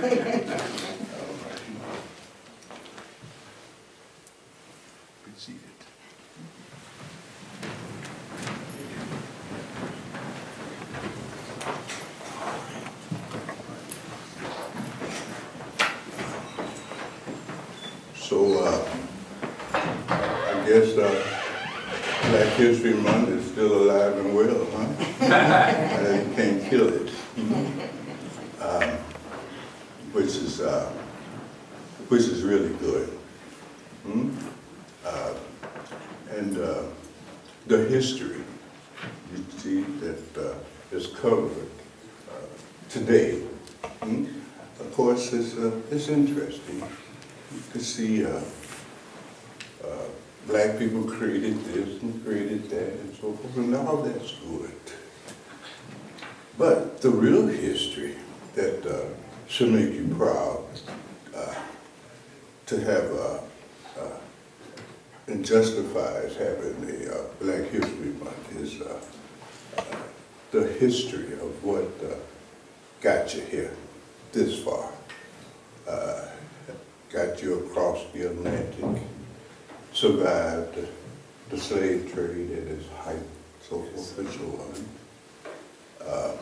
Be seated. So, I guess Black History Month is still alive and well, huh? You can't kill it. Which is really good. And the history, you see, that is covered today. Of course, it's interesting to see black people created this and created that and so forth, and all that's good. But the real history that should make you proud to have and justifies having a Black History Month is the history of what got you here this far, got you across the Atlantic, survived the slave trade at its height, so forth and so on.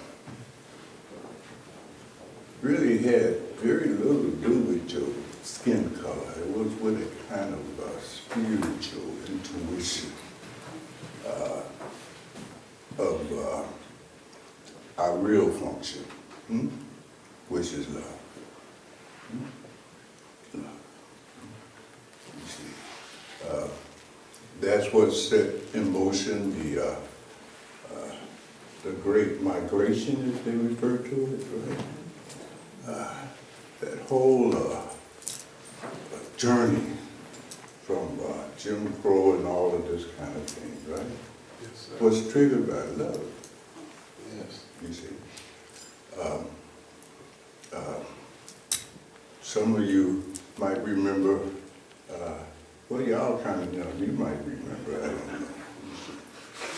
Really had very little to do with your skin color. It was with a kind of spiritual intuition of our real function, which is love. Love. You see, that's what set in motion the Great Migration, as they refer to it, right? That whole journey from Jim Crow and all of this kind of thing, right? Yes, sir. Was triggered by love. Yes. You see. Some of you might remember, well, y'all kind of know, you might remember, I don't know.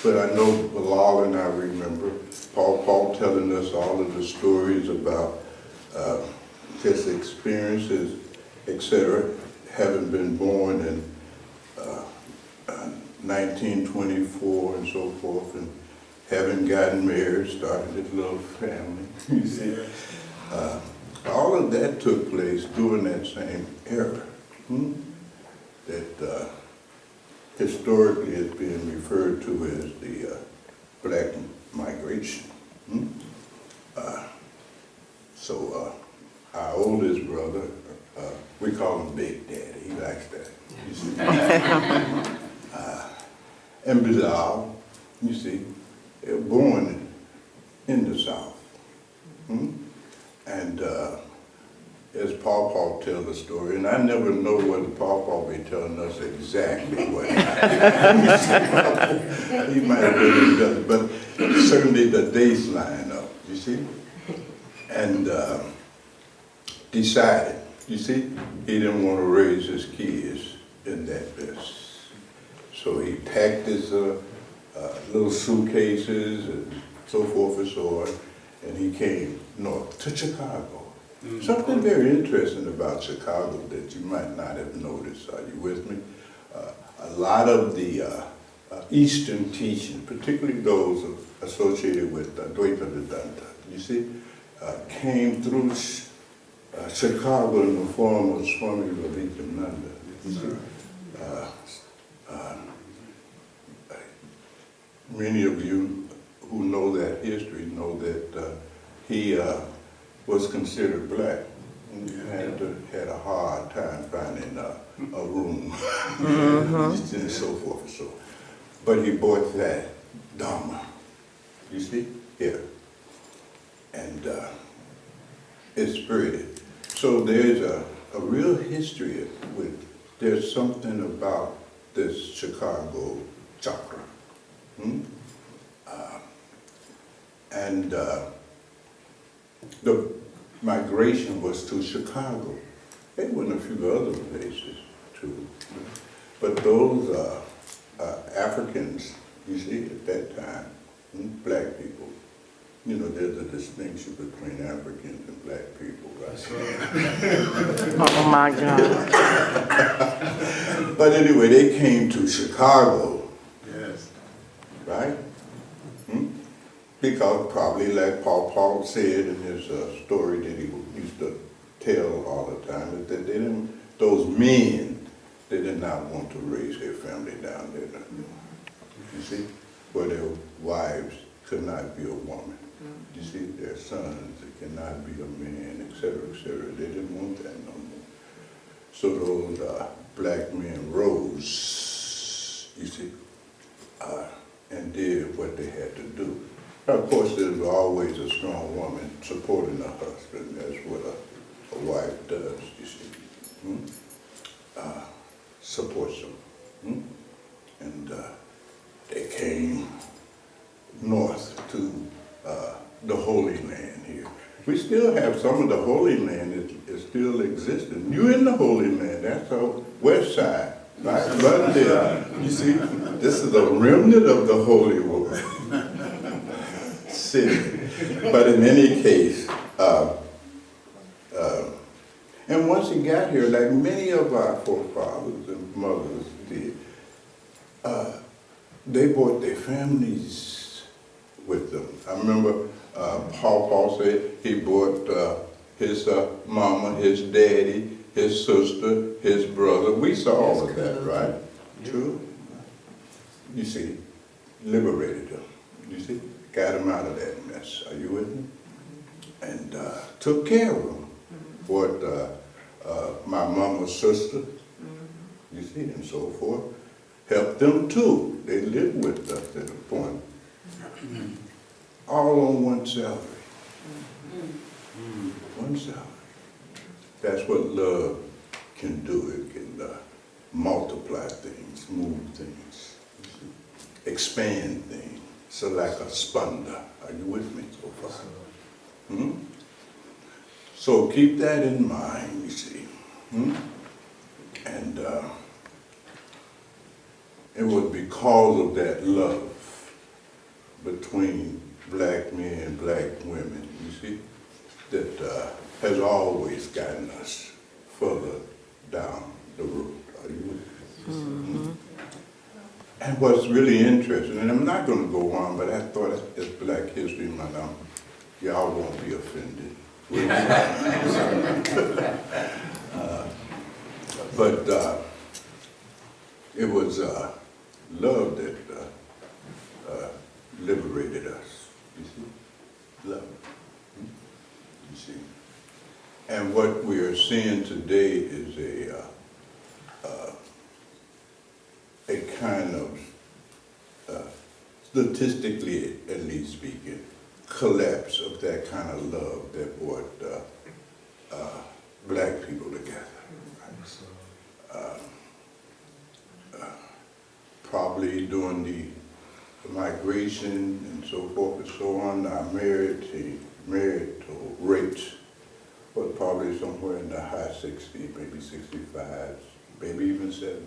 But I know Bilal and I remember Paul telling us all of the stories about his experiences, etc., having been born in 1924 and so forth, and having gotten married, started his little family, you see. All of that took place during that same era that historically is being referred to as the Black Migration. So our oldest brother, we call him Big Daddy, he likes that, you see. And Bilal, you see, born in the South. And as Paul tells the story, and I never know whether Paul be telling us exactly what happened. He might have really done it, but certainly the dates line up, you see? And decided, you see, he didn't want to raise his kids in that mess. So he packed his little suitcases and so forth and so on, and he came north to Chicago. Something very interesting about Chicago that you might not have noticed, are you with me? A lot of the Eastern teaching, particularly those associated with Dwaypa Vedanta, you see, came through Chicago in the form of Swami Vivekananda. You see? Many of you who know that history know that he was considered black and had a hard time finding a room and so forth and so on. But he bought that Dharma, you see, here. And it's spread. So there's a real history with, there's something about this Chicago chakra. And the migration was to Chicago. There were a few other places too. But those Africans, you see, at that time, black people, You know, there's a distinction between Africans and black people, right? Oh my God. But anyway, they came to Chicago, Yes. right? Hmm? Because probably like Paul said in his story that he used to tell all the time, is that those men, they did not want to raise their family down there. You see, where their wives could not be a woman. You see, their sons cannot be a man, et cetera, et cetera. They didn't want that no more. So those black men rose, you see, and did what they had to do. Of course, there's always a strong woman supporting the husband. That's what a wife does, you see. Supports him. And they came north to the Holy Land here. We still have some of the Holy Land is still existing. You in the Holy Land, that's our west side, right? Right there. You see, this is a remnant of the Holy City. But in any case, and once he got here, like many of our forefathers and mothers did, they brought their families with them. I remember Paul said he brought his mama, his daddy, his sister, his brother. We saw all of that, right? True? You see, liberated them. You see, got them out of that mess. Are you with me? And took care of them. Brought my mama's sister, you see, and so forth. Helped them too. They lived with us at a point. All on one salary. One salary. That's what love can do. It can multiply things, move things, expand things. So like a sponder. Are you with me so far? So keep that in mind, you see. And it was because of that love between black men and black women, you see, that has always gotten us further down the road. Are you with me? And what's really interesting, and I'm not going to go on, but I thought it's Black History Month. Y'all won't be offended. But it was love that liberated us. You see, love. You see, and what we are seeing today is a kind of, statistically at least speaking, collapse of that kind of love that brought black people together. Probably during the migration and so forth and so on, our marriage rates was probably somewhere in the high 60s, maybe 65, maybe even 70.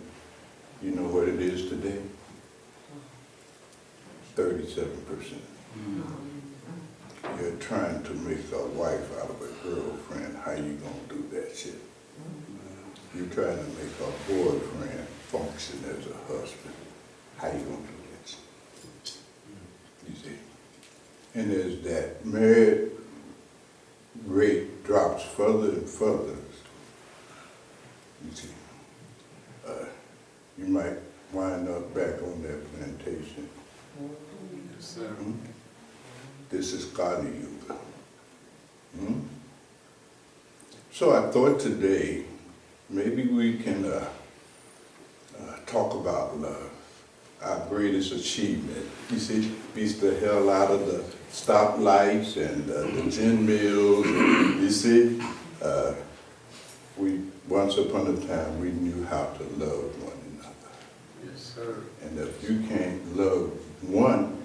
You know what it is today? 37%. You're trying to make a wife out of a girlfriend. How you gonna do that shit? You're trying to make a boyfriend function as a husband. How you gonna do that shit? You see? And as that marriage rate drops further and further, you see, you might wind up back on that plantation. Yes, sir. This is Kali Yuga. So I thought today, maybe we can talk about love, our greatest achievement. You see, beats the hell out of the stoplights and the gin mills. You see, once upon a time, we knew how to love one another. Yes, sir. And if you can't love one,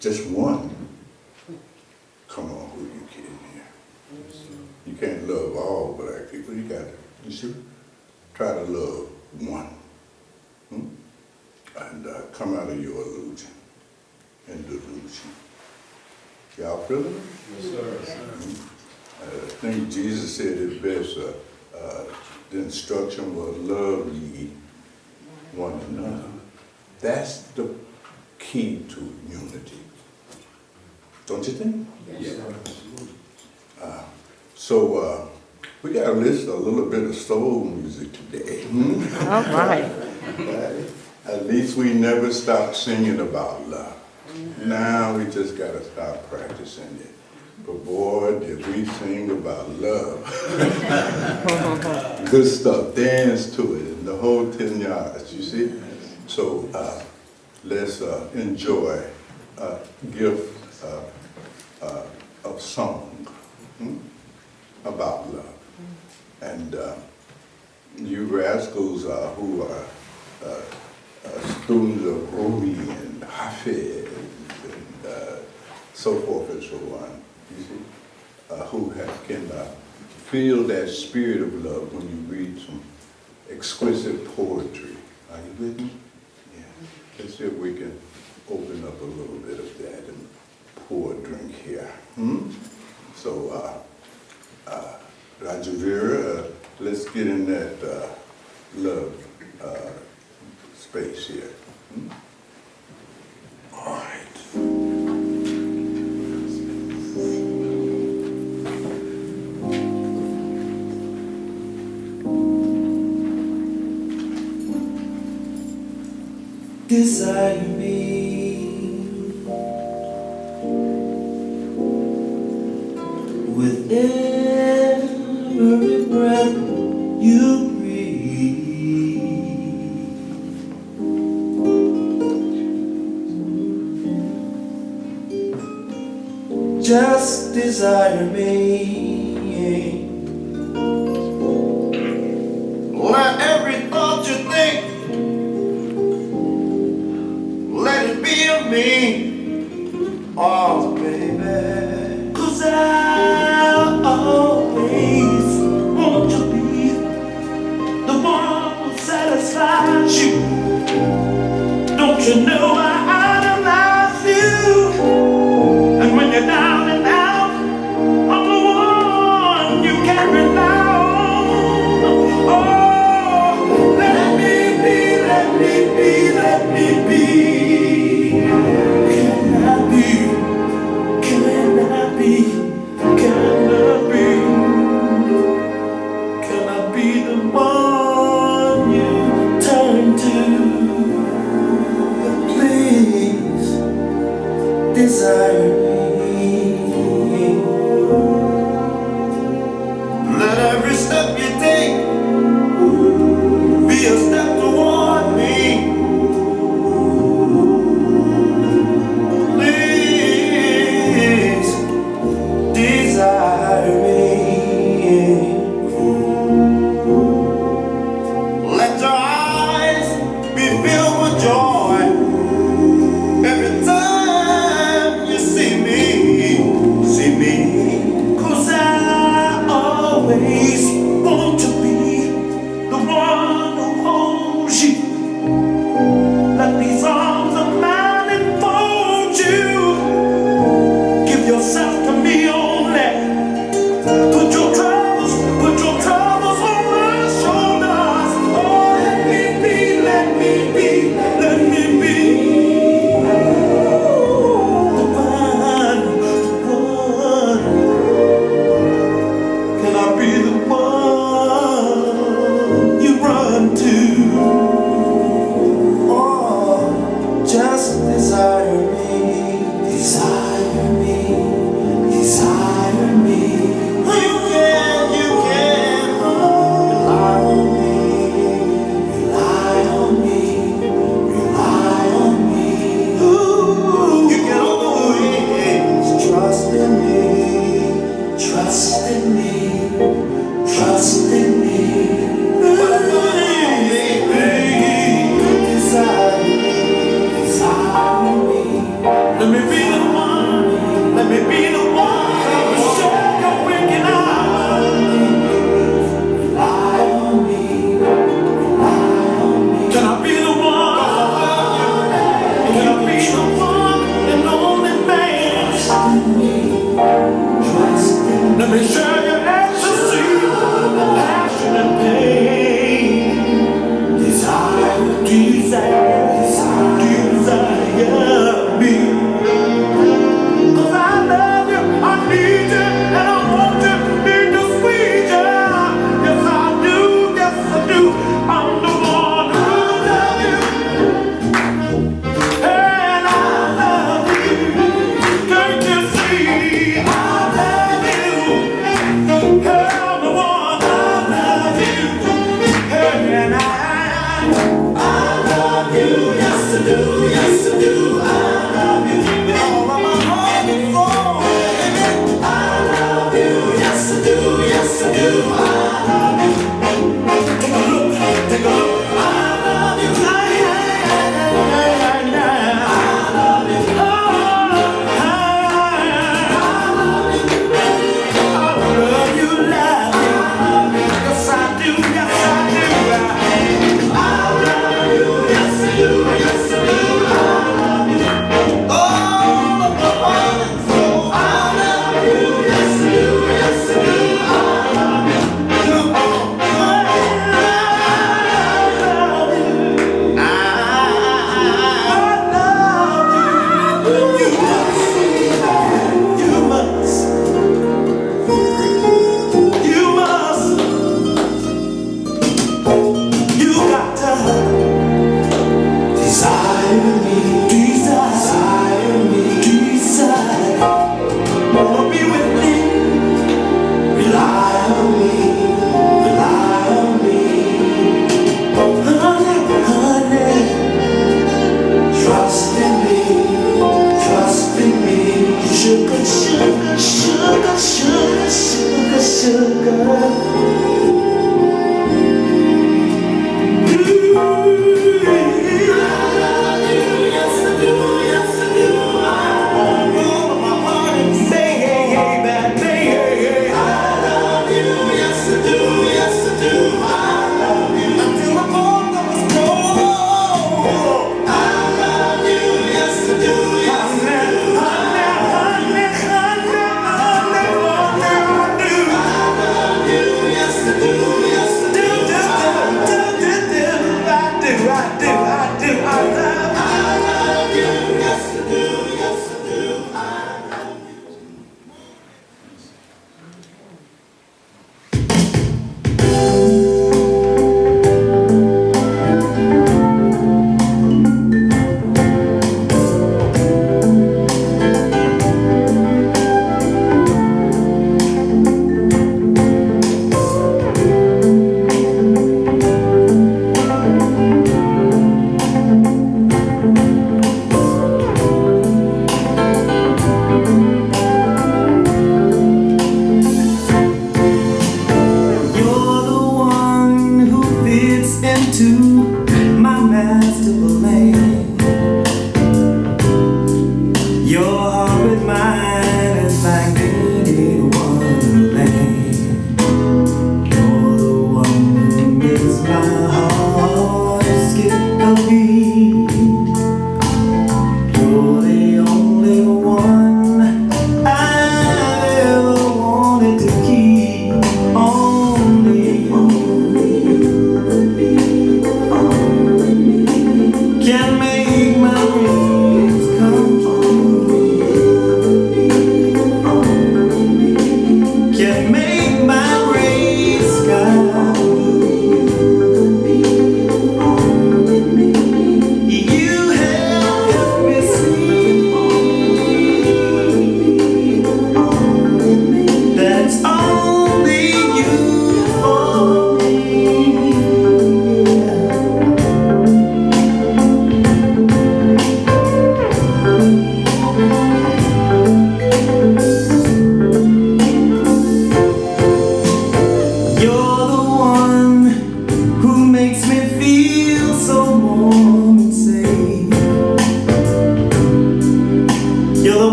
just one, come on, who you kidding here? You can't love all black people. You got to, you see, try to love one. And come out of your illusion and delusion. Y'all feeling it? Yes, sir. I think Jesus said it best. The instruction was love ye one another. That's the key to unity. Don't you think? Yes. So we got to listen a little bit of soul music today. All right. At least we never stop singing about love. Now we just got to start practicing it. But boy, did we sing about love. Good stuff. Dance to it in the whole 10 yards, you see? So let's enjoy a gift of song about love. And you rascals who are students of Rumi and Hafiz and so forth and so on, you see, who can feel that spirit of love when you read some exquisite poetry. Are you with me? Yeah. Let's see if we can open up a little bit of that and pour a drink here. So, Rajavira, let's get in that love space here. All right. Desire me with every breath you breathe. Just desire me. Let every thought you think, let it be of me, oh baby. 'Cause I always want to be the one who satisfies you. Don't you know I idolize you? And when you're down and out, I'm the one you Make sure you ecstasy, passion and pain. Desire me. 'Cause I love you, I need you, and I want you, need to squeeze you. Yes, I do, yes, I do. I'm the one who love you, and I love you. Can't you see? I love you,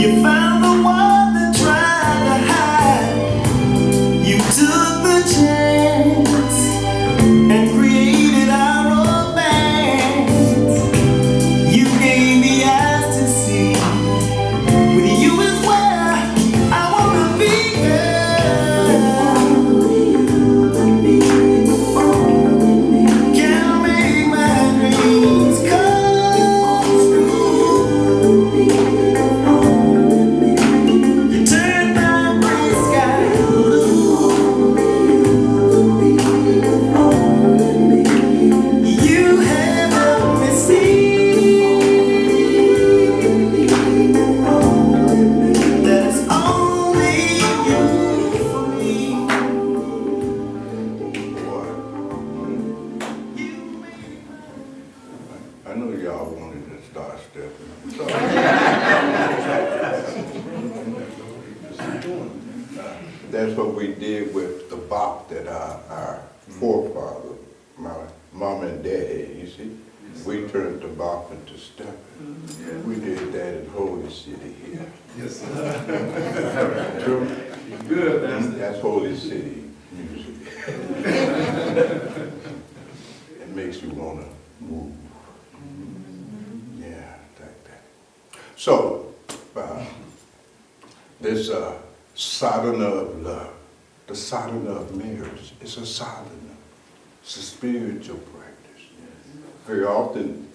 You found the one that tried to hide. You took the chance and created our romance. You gave me eyes to see. With you is where I wanna be, girl. Can make my dreams come true. You turn my gray sky blue. You have helped me see that it's only you for me. Boy, I know y'all wanted to start stepping. That's what we did with the bop that our forefather, my mom and daddy, you see. We turned the bop into stepping. We did that in Holy City here. Yes, sir. True? Good, Pastor. That's Holy City music. It makes you wanna move. Yeah, like that. So, this sadhana of love, the sadhana of marriage, it's a sadhana. It's a spiritual practice. Very often,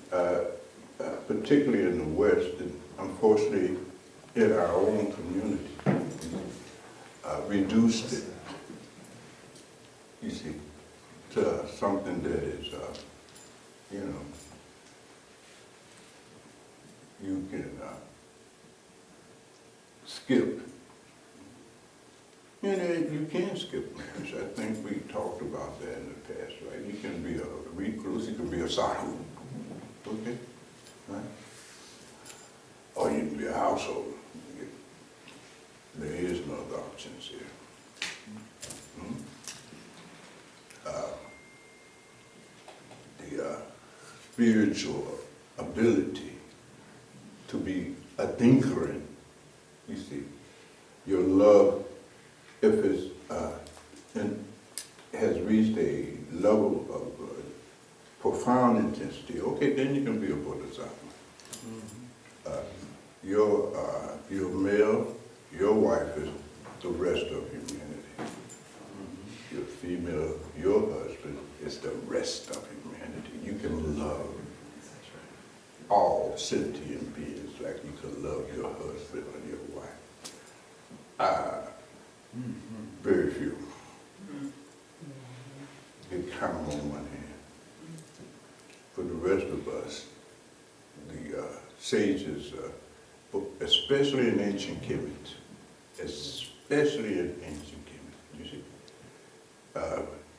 particularly in the West, and unfortunately in our own community, reduced it, you see, to something that is, you know, you can skip. You know, you can skip marriage. I think we talked about that in the past, right? You can be a recluse, you can be a sadhu, okay? Right? Or you can be a household. There is no other options here. The spiritual ability to be a thinker, you see, your love, if it's has reached a level of profound intensity, okay, then you can be a bodhisattva. Your male, your wife is the rest of humanity. Your female, your husband is the rest of humanity. You can love all sentient beings like you can love your husband or your wife. Very few. You can count them on one hand. For the rest of us, the sages, especially in ancient Kemet, you see,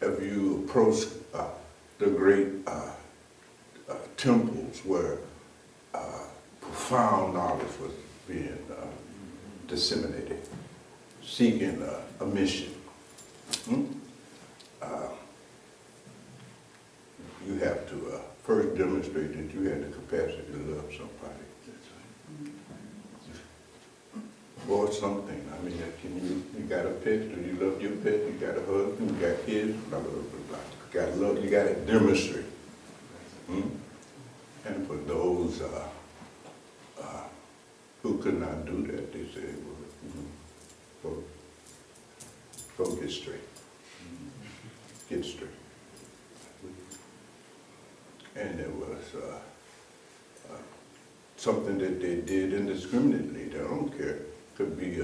if you approach the great temples where profound knowledge was being disseminated, seeking a mission. You have to first demonstrate that you had the capacity to love somebody. Or something. I mean, you got a pet, do you love your pet? You got a husband, you got kids, blah, blah, blah, blah. You got to love, you got to demonstrate. And for those who could not do that, they say, well, go get straight. Get straight. And there was something that they did indiscriminately. They don't care. Could be,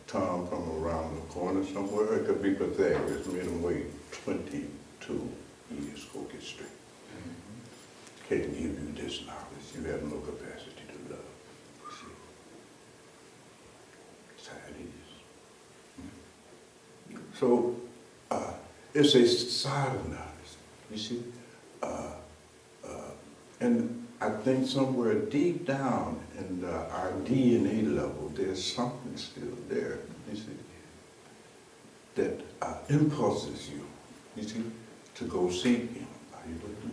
Tom from around the corner somewhere. It could be Pythagoras, made him wait 22 years. Go get straight. Can't give you this knowledge. You have no capacity to love. You see? That's how it is. So, it's a sadhana, you see? And I think somewhere deep down in our DNA level, there's something still there, you see, that impulses you, see, to go seeking. Are you with me?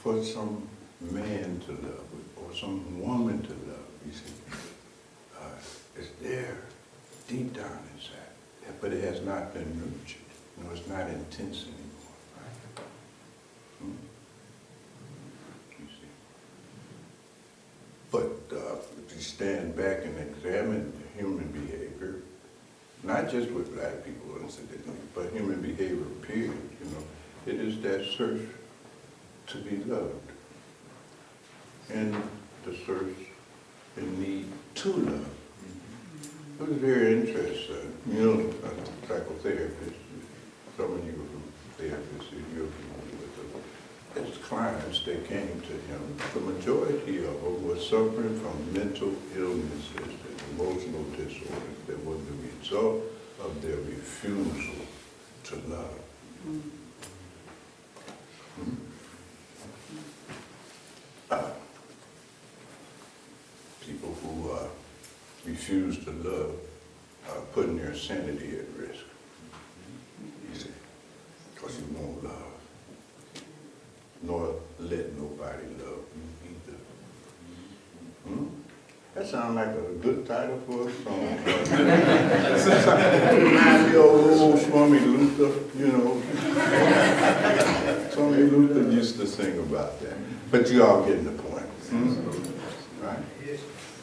For some man to love or some woman to love, you see. but it has not been nurtured. It's not intense anymore. Hmm? You see. But if you stand back and examine human behavior, not just with black people incidentally, but human behavior period, it is that search to be loved and the search and need to love. It was very interesting. A psychotherapist, some of you are therapists, you're familiar with them. His clients, they came to him, the majority of them were suffering from mental illnesses and emotional disorders that were the result of their refusal to love. People who refuse to love are putting their sanity at risk. You see, because you won't love, nor let nobody love you either. That sounds like a good title for a song. Reminds me of old Swami Luther, Swami Luther used to sing about that. But you all getting the point. Right?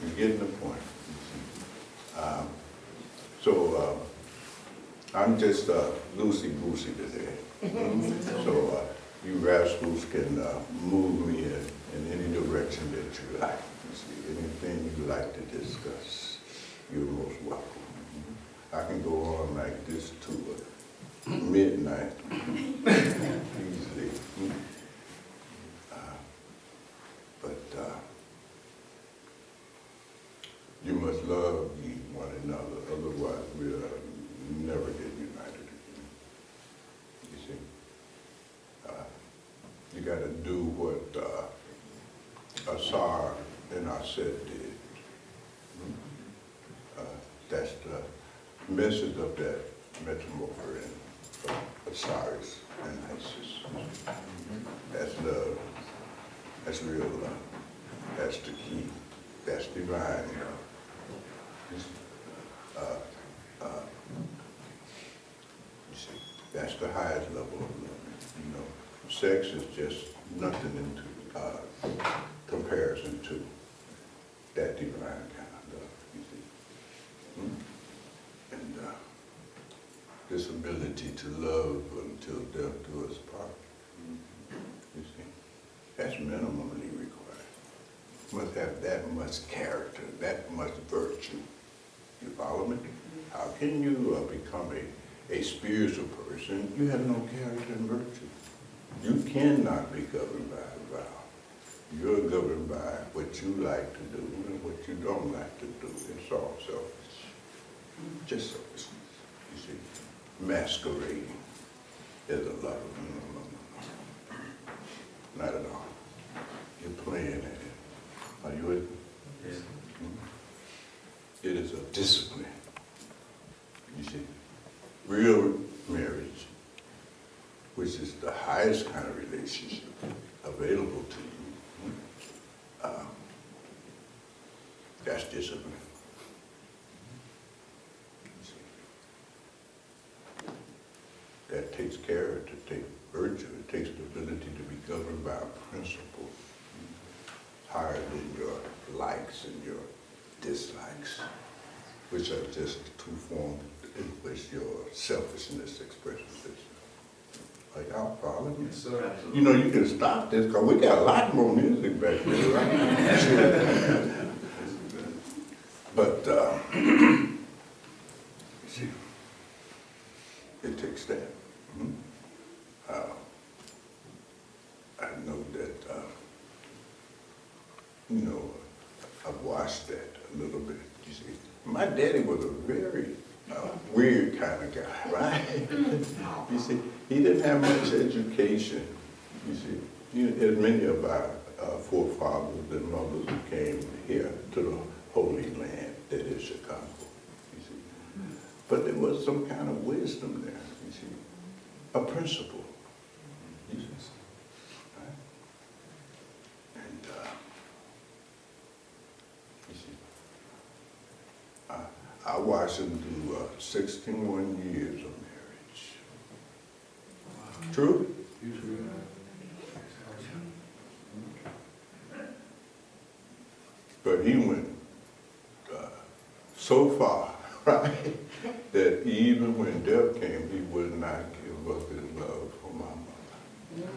You're getting the point. So I'm just loosey-goosey today. So you rascals can move me in any direction that you like. You see, anything you like to discuss, you're most welcome. I can go on like this to midnight, easily. But you must love one another, otherwise we'll never get united again. You see, you got to do what Asar and Aset did. That's the message of that metamorphosis from Osiris and Isis. That's love. That's real love. That's the key. That's divine love. You see, that's the highest level of love. Sex is just nothing into comparison to that divine kind of love. You see, and this ability to love until death do us part. You see, that's minimally required. You must have that much character, that much virtue. You follow me? How can you become a spiritual person? You have no character and virtue. You cannot be governed by a vow. You're governed by what you like to do and what you don't like to do. It's all selfish. Just selfishness, you see. Masquerading as a lover. No. Not at all. You're playing at it. Are you with me? Yes. It is a discipline. You see, real marriage, which is the highest kind of relationship available to you, that's discipline. You see, that takes character, takes virtue, it takes the ability to be governed by a principle higher than your likes and your dislikes, which are just two forms in which your selfishness expresses itself. Are y'all following me? Yes, sir. You can stop this because we got a lot more music back there, right? But, you see, it takes that. I know that, I've watched that a little bit, you see. My daddy was a very weird kind of guy, right? You see, he didn't have much education, you see. As many of our forefathers and mothers who came here to the Holy Land, that is Chicago, you see. But there was some kind of wisdom there, you see. A principle, you see. Right? And, you see, I watched them do 61 years of marriage. True? But he went so far, right, that even when death came, he would not give up his love for my mother.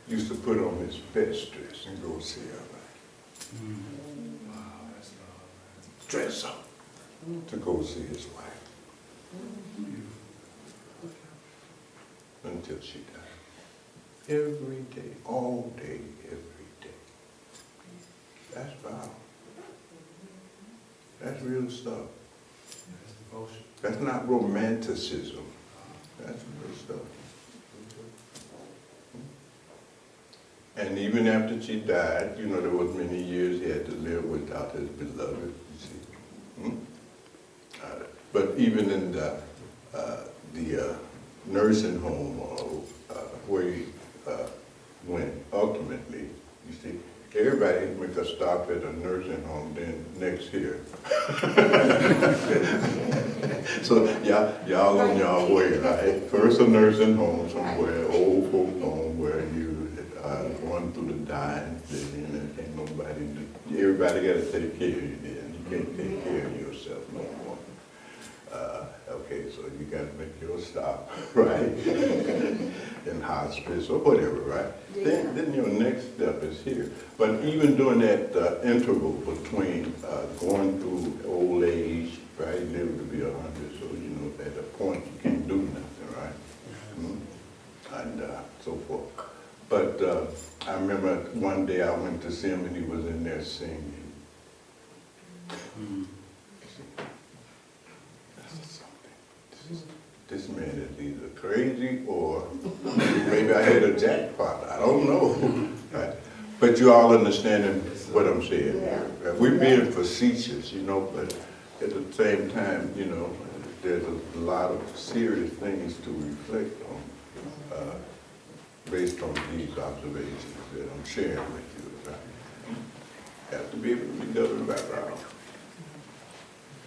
Used to put on his best dress and go see her. Dress up to go see his wife. Until she died. Every day, all day, every day. That's vow. That's real stuff. That's not romanticism. That's real stuff. And even after she died, you know, there was many years he had to live without his beloved, you see. But even in the nursing home where he went ultimately, you see, everybody make a stop at a nursing home, then next here. So y'all on y'all way, right? First a nursing home somewhere, old folk home where you going through the dying, and ain't nobody do. Everybody got to take care of you then. You can't take care of yourself no more. Okay, so you got to make your stop, right? In hospice or whatever, right? Then your next step is here. But even during that interval between going through old age, right? You live to be 100, so you know at a point you can't do nothing, right? And so forth. But I remember one day I went to see him and he was in there singing. This man is either crazy or maybe I hit a jackpot. I don't know. Right? But you all understanding what I'm saying. We're being facetious, you know, but at the same time, you know, there's a lot of serious things to reflect on based on these observations that I'm sharing with you. Right? You have to be able to be governed by vow.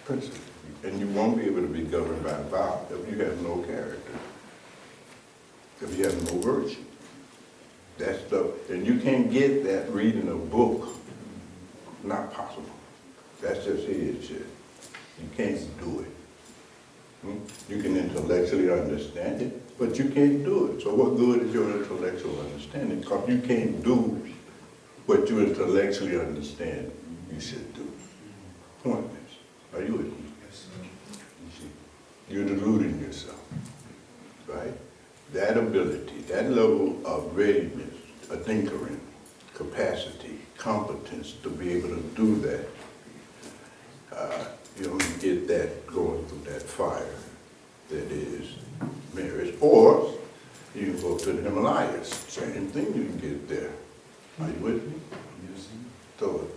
Principle. And you won't be able to be governed by vow if you have no character, if you have no virtue. That's stuff, and you can't get that reading a book. Not possible. That's just head shit. You can't do it. You can intellectually understand it, but you can't do it. So what good is your intellectual understanding? Because you can't do what you intellectually understand you should do. Pointless. Are you with me? You're deluding yourself, right? That ability, that level of readiness, a tinkering, capacity, competence to be able to do that, you only get that going through that fire that is marriage. Or you can go to the Himalayas, same thing, you can get there. Are you with me? Yes. So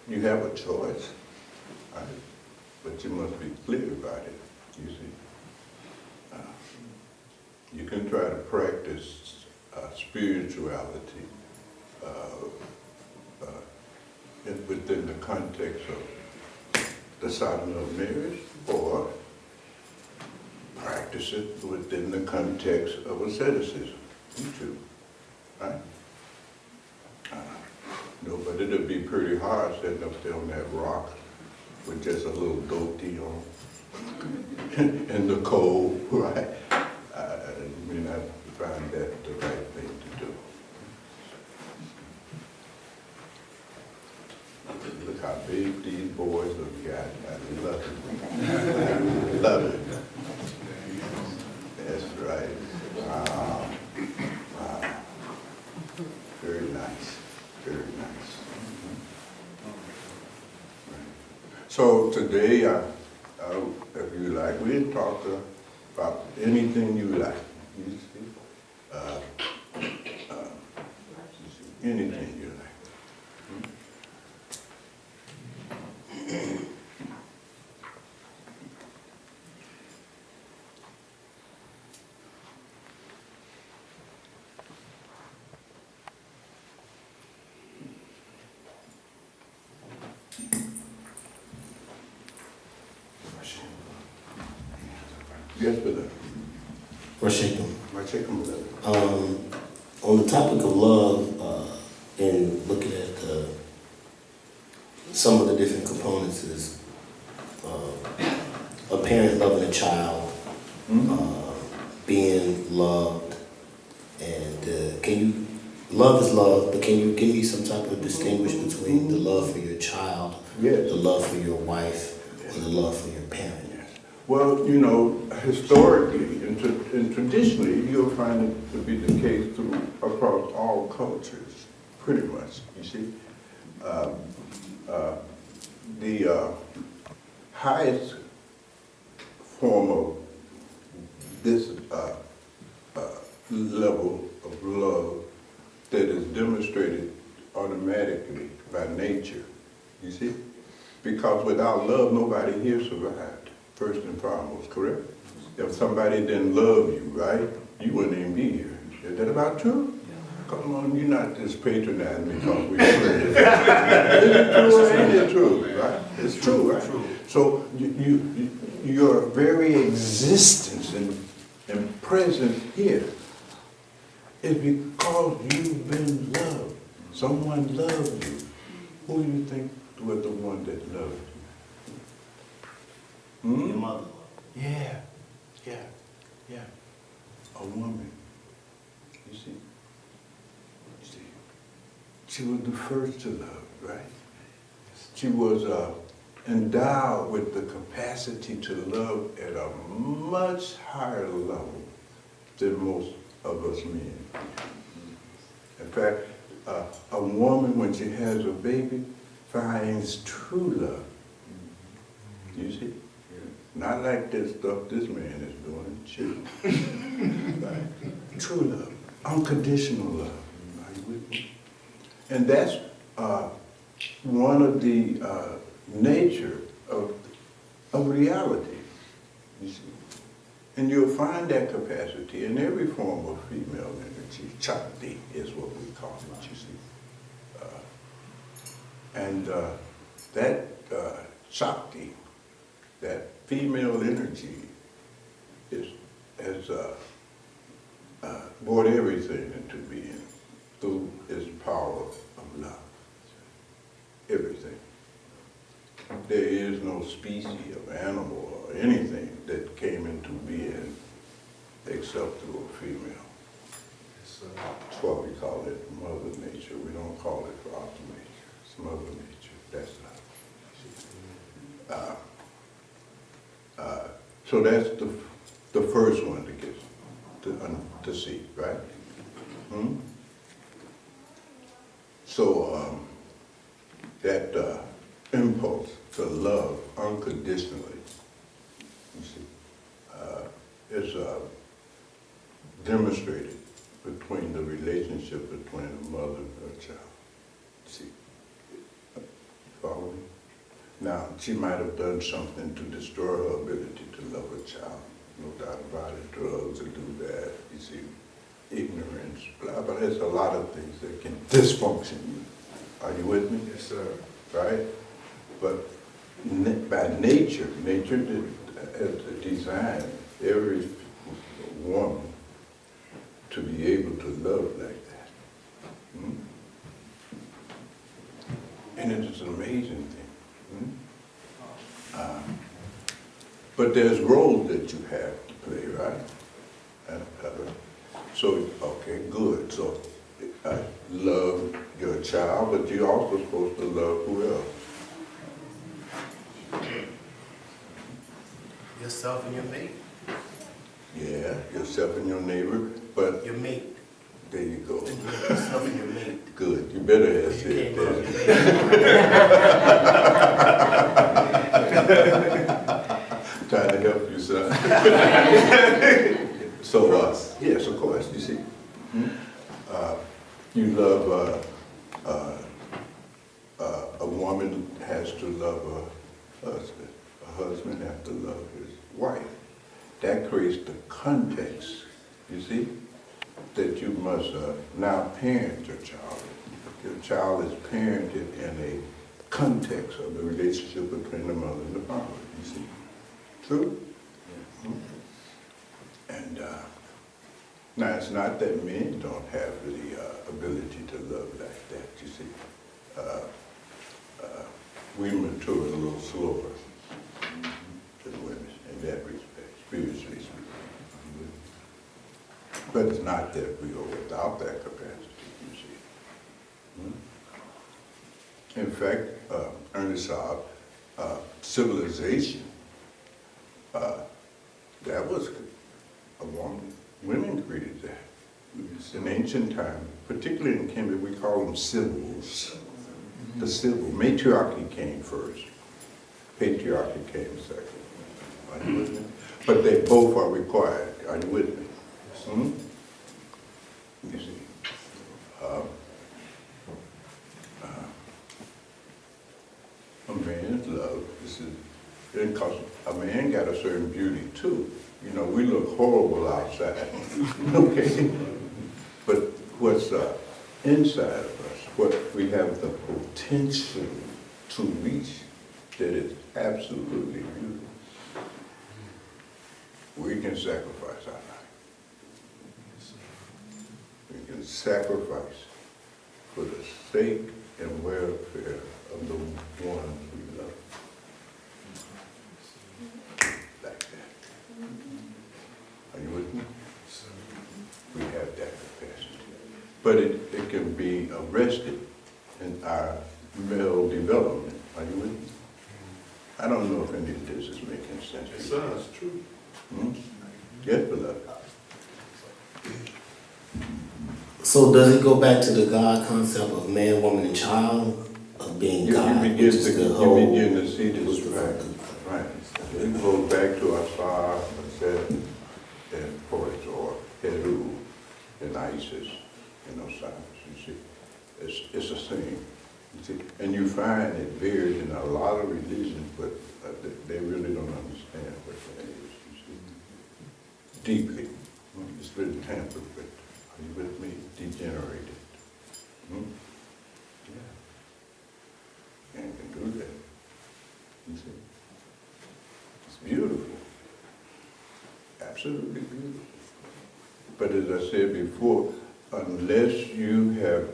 you have a choice, right? But you must be clear about it. You see, you can try to practice spirituality within the context of the sadhana of marriage, or practice it within the context of asceticism. You choose, right? No, but it'll be pretty hard sitting up there on that rock with just a little goatee on. In the cold, right? You may not find that the right thing to do. Look how big these boys have got. I love it. I love it. That's right. Wow. Wow. Very nice. Very nice. So today, if you like, we'll talk about anything you like. You see? Anything you like. Yes, brother. Rashikam. Rashikam, brother. On the topic of love, and looking at some of the different components is a parent loving a child, being loved, and love is love, but can you give me some type of distinguish between the love for your child, Yes. the love for your wife, and the love for your parent? Well, you know, historically and traditionally, you'll find it to be the case across all cultures, pretty much, you see. The highest form of this level of love that is demonstrated automatically by nature, you see? Because without love, nobody here survived, first and foremost, correct? If somebody didn't love you, right, you wouldn't even be here. Is that about true? Come on, you're not just patronizing because we're friends. Is it true or ain't it true, right? It's true, right? So your very existence and presence here is because you've been loved. Someone loved you. Who do you think was the one that loved you? Your mother. Yeah. A woman. You see? She was the first to love, right? She was endowed with the capacity to love at a much higher level than most of us men. In fact, a woman, when she has a baby, finds true love. You see? Not like this stuff this man is doing, shit. Right? True love, unconditional love. Are you with me? And that's one of the nature of reality, you see. And you'll find that capacity in every form of female energy. Chakti is what we call it, you see. That Shakti, that female energy, has brought everything into being through its power of love. Everything. There is no species of animal or anything that came into being except through a female. That's why we call it Mother Nature. We don't call it Father Nature. It's Mother Nature. That's love. So that's the first one to get to see, right? So that impulse to love unconditionally, you see, is demonstrated between the relationship between a mother and a child. See, follow me? Now, she might have done something to destroy her ability to love a child. No doubt about it, drugs will do that, you see, ignorance, blah, but there's a lot of things that can dysfunction you. Are you with me? Yes, sir. Right? But by nature has designed every woman to be able to love like that. And it is an amazing thing. But there's roles that you have to play, right? So, okay, good. So, love your child, but you're also supposed to love who else? Yourself and your mate. Yeah, yourself and your neighbor, but Your mate. there you go. Yourself and your mate. Good, you better have said that. Trying to help you, son. So, yes, of course, you see. You love, a woman has to love a husband. A husband has to love his wife. That creates the context, you see, that you must now parent your child. Your child is parented in a context of the relationship between the mother and the father, you see. True? And now, it's not that men don't have the ability to love like that, you see. We mature a little slower than women in that respect, spiritually speaking. But it's not that we are without that capacity, you see. In fact, Ernest Saab, civilization, that was a woman. Women created that. In ancient time, particularly in Kemet, we call them civils. The civil, matriarchy came first. Patriarchy came second. Are you with me? But they both are required. Are you with me? You see. A man's love, this is, because a man got a certain beauty too. You know, we look horrible outside, okay? But what's inside of us, what we have the potential to reach, that is absolutely beautiful. We can sacrifice our life. We can sacrifice for the sake and welfare of the ones we love. Like that. Are you with me? We have that capacity. But it can be arrested in our male development. Are you with me? I don't know if any of this is making sense. Yes, sir, it's true. Yes, beloved. So does it go back to the God concept of man, woman, and child, of being God? You begin to see this, right. It goes back to Asar, Set, and Horus, or Heru, and Isis, and Osiris, you see. It's a thing, you see. And you find it varies in a lot of religions, but they really don't understand what that is, you see. Deeply. It's been tampered with. Are you with me? Degenerated. Yeah. And can do that. You see? It's beautiful. Absolutely beautiful. But as I said before, unless you have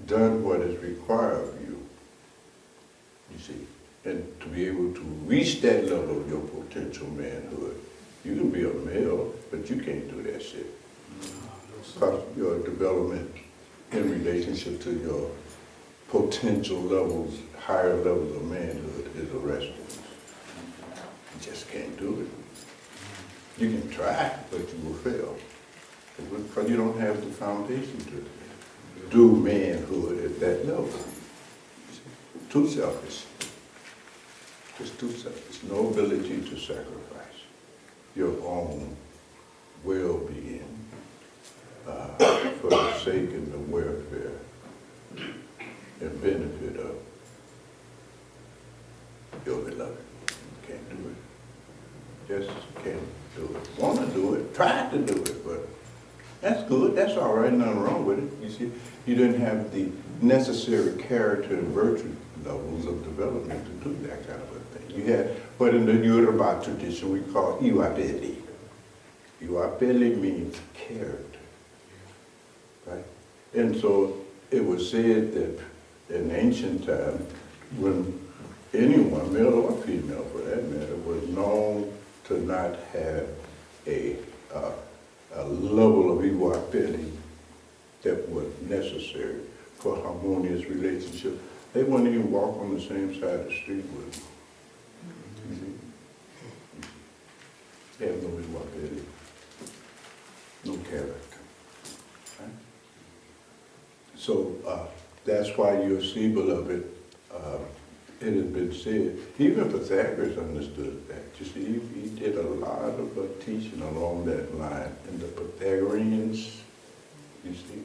done what is required of you, you see, and to be able to reach that level of your potential manhood, you can be a male, but you can't do that shit. Because your development in relationship to your potential levels, higher levels of manhood is arrested. You just can't do it. You can try, but you will fail. Because you don't have the foundation to do manhood at that level. Too selfish. Just too selfish. No ability to sacrifice your own well-being for the sake and the welfare and benefit of your beloved. Can't do it. Just can't do it. Want to do it, try to do it, but that's good, that's all right, nothing wrong with it. You see, you didn't have the necessary character and virtue levels of development to do that kind of a thing. You had what in the Yoruba tradition we call iwabeli. Iwabeli means character, right? And so it was said that in ancient times, when anyone, male or female for that matter, was known to not have a level of iwabeli that was necessary for harmonious relationship, they wouldn't even walk on the same side of the street with them. You see? They have no iwabeli, no character. Right? So that's why you'll see, beloved, it has been said, even Pythagoras understood that. You see, he did a lot of teaching along that line. And the Pythagoreans, you see,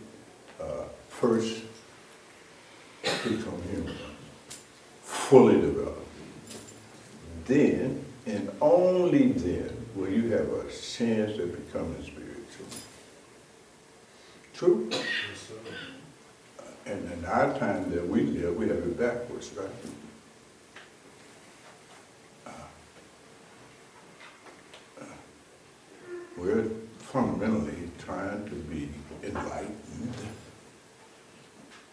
first become human, fully developed. Then, and only then, will you have a chance of becoming spiritual. True? Yes, sir. And in our time that we live, we have it backwards, right?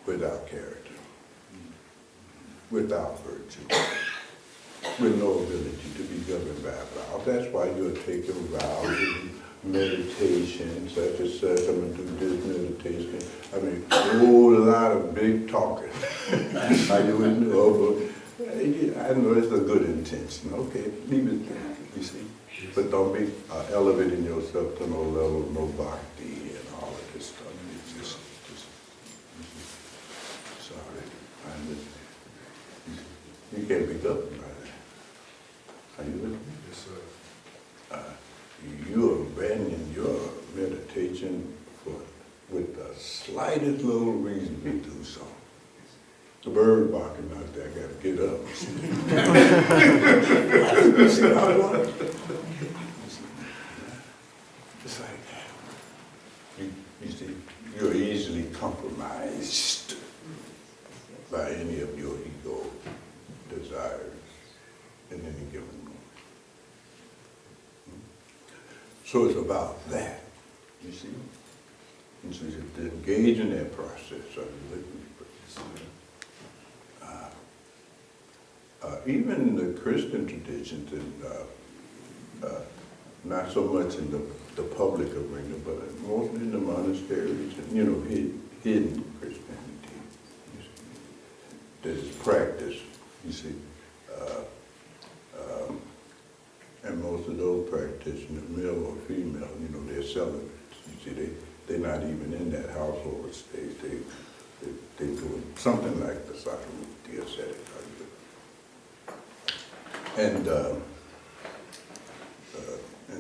without character, without virtue, with no ability to be governed by vows. That's why you're taking vows and meditation, such and such. I'm going to do this meditation. I mean, a whole lot of big talking. Are you with me? I know it's a good intention. Okay, leave it there, you see. But don't be elevating yourself to no level of no bhakti and all of this stuff. It's just sorry. You can't be governed by that. Are you with me? Yes, sir. You abandon your meditation with the slightest little reason to do so. The bird barking out there, I gotta get up. You see how it works? It's like, you see, you're easily compromised by any of your ego desires in any given moment. So it's about that, you see? And so you have to engage in that process. Even in the Christian traditions, and not so much in the public arena, but mostly in the monasteries and, hidden Christianity. You see. There's practice, you see. And most of those practitioners, male or female, they're celibates. You see, they're not even in that household stage. They're doing something like the Satsang ascetic. And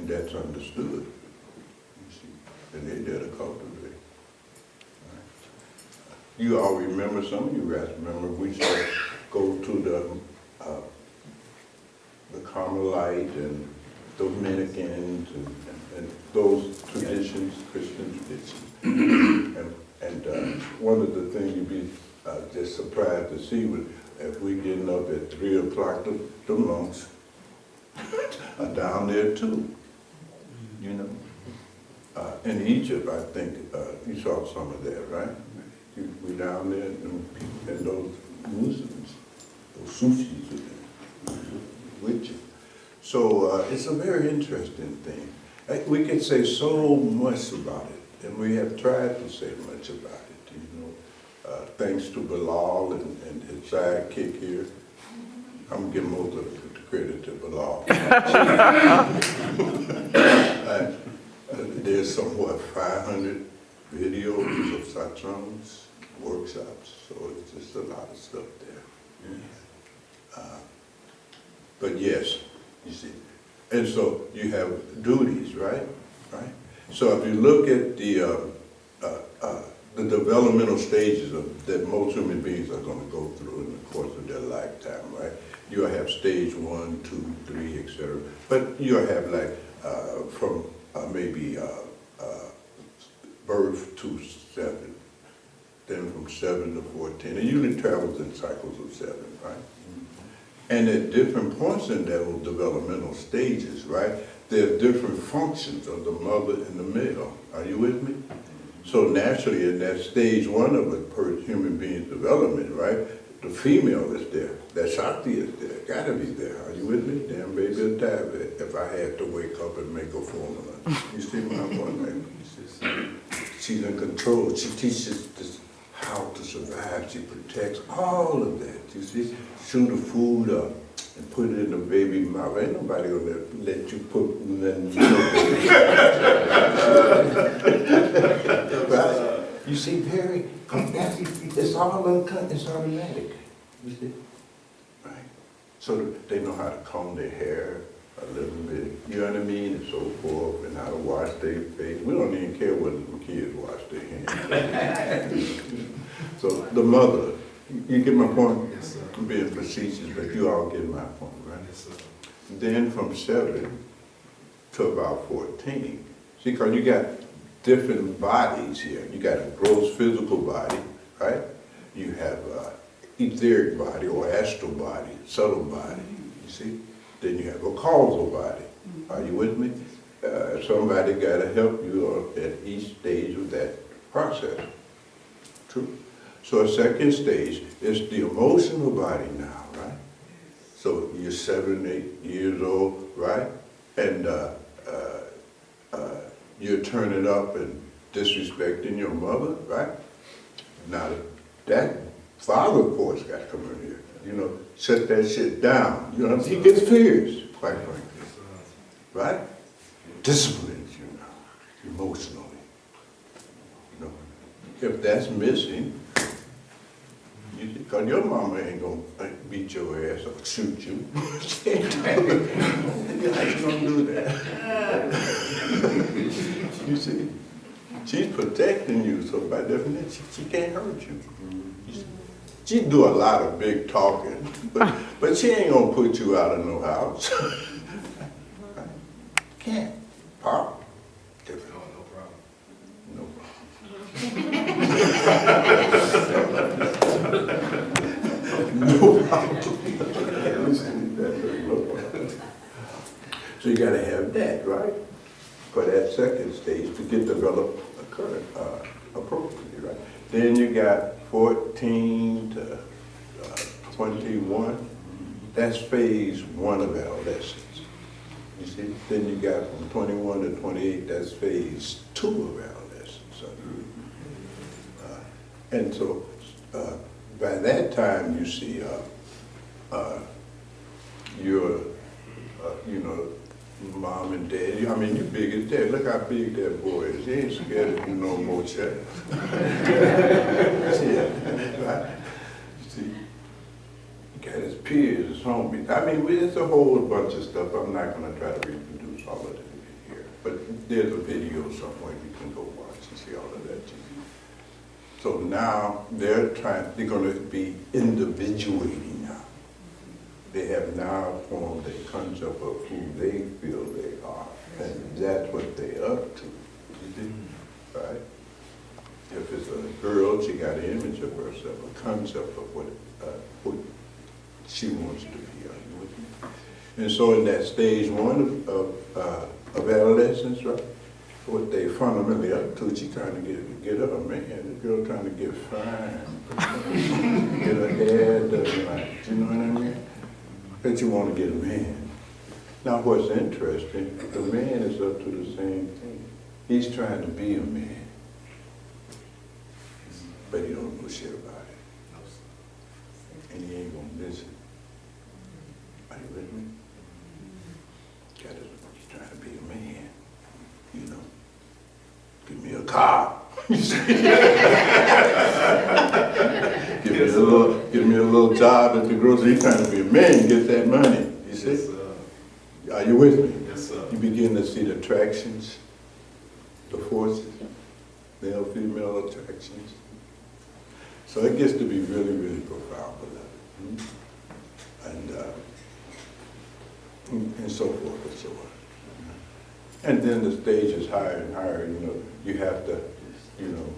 that's understood, you see. And they're there to cultivate. Right? You all remember, some of you guys remember, we used to go to the Carmelite and Dominicans and those traditions, Christian traditions. And one of the things you'd be just surprised to see was if we getting up at 3 o'clock, the monks are down there too, In Egypt, I think, you saw some of that, right? We down there, and those Muslims, those Sufis are there with you. So it's a very interesting thing. We could say so much about it, and we have tried to say much about it, thanks to Bilal and his sidekick here. I'm going to give most of the credit to Bilal. There's some, 500 videos of satsangs, workshops, so it's just a lot of stuff there. But yes, you see. And so you have duties, right? Right? So if you look at the developmental stages that most human beings are going to go through in the course of their lifetime, right? You'll have stage 1, 2, 3, etc. But you'll have from maybe birth to 7, then from 7 to 14. It usually travels in cycles of 7, right? And at different points in those developmental stages, right, there are different functions of the mother and the male. Are you with me? So naturally, in that stage 1 of a human being's development, right, the female is there. That Shakti is there. Gotta be there. Are you with me? Damn baby will die if I had to wake up and make a formula. You see what I'm going? She's in control. She teaches this how to survive. She protects all of that. You see? Chew the food up and put it in the baby's mouth. Ain't nobody gonna let you put nothing in your baby. Right? You see, it's all it's automatic. You see? Right? So they know how to comb their hair a little bit, you know what I mean, and so forth, and how to wash their face. We don't even care whether the kids wash their hands. So the mother, you get my point? Yes, sir. I'm being facetious, but you all get my point, right? Yes, sir. Then from 7 to about 14, see, because you got different bodies here. You got a gross physical body, right? You have etheric body or astral body, subtle body, you see? Then you have a causal body. Are you with me? Somebody got to help you at each stage of that process. True? So a second stage is the emotional body now, right? So you're 7, 8 years old, right? And you're turning up and disrespecting your mother, right? Now that father, of course, got to come in here. You know, shut that shit down. You know, he gets fierce, quite frankly, right? Disciplines you now, emotionally. You know, if that's missing, because your mama ain't gonna beat your ass or shoot you. She ain't gonna do that. You see, she's protecting you, so by definition, she can't hurt you. She do a lot of big talking, but she ain't gonna put you out of no house. Can't. Pop. Different. No problem. No problem. No problem. So you gotta have that, right? For that second stage to get developed appropriately, right? Then you got 14 to 21. That's phase 1 of adolescence. You see? Then you got from 21 to 28, that's phase 2 of adolescence. And so by that time, you see, you're, you know, mom and dad. I mean, you big as that. Look how big that boy is. He ain't scared of you no more, Chuck. Right? You see, he got his peers, his homies. I mean, it's a whole bunch of stuff. I'm not going to try to reproduce all of it here. But there's a video somewhere you can go watch and see all of that. So now they're going to be individuating now. They have now formed a concept of who they feel they are, and that's what they're up to. You see? Right? If it's a girl, she got an image of herself, a concept of what she wants to be. Are you with me? And so in that stage 1 of adolescence, right? What they fundamentally up to, she trying to get her a man. The girl trying to get fine, get her hair done right. You know what I mean? That you want to get a man. Now what's interesting, the man is up to the same thing. He's trying to be a man, but he don't know shit about it. And he ain't gonna listen. Are you with me? He's trying to be a man, you know. Give me a car. Give me a little job at the grocery. He's trying to be a man, get that money. You see? Yes, Are you with me? yes, sir. You begin to see the attractions, the forces, male, female attractions. So it gets to be really, really profound, beloved. And so forth and so on. And then the stage is higher and higher, you know, you have to, you know,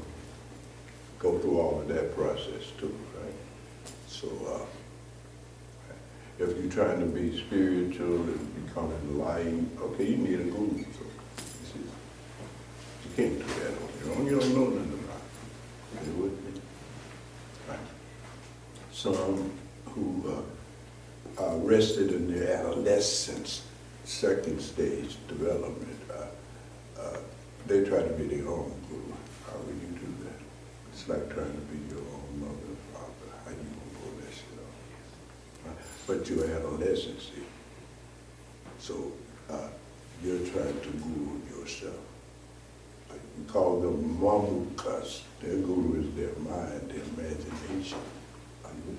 go through all of that process too, right? So if you're trying to be spiritual and become enlightened, okay, you need a guru. So you can't do that on your own. You don't know nothing about it. You with me? Right. Some who are rested in their adolescence, second stage development, they try to be their own guru. How will you do that? It's like trying to be your own mother and father. How you gonna pull that shit off? But you're adolescent, see. So you're trying to guru yourself. We call them mamukas. Their guru is their mind, their imagination. Are you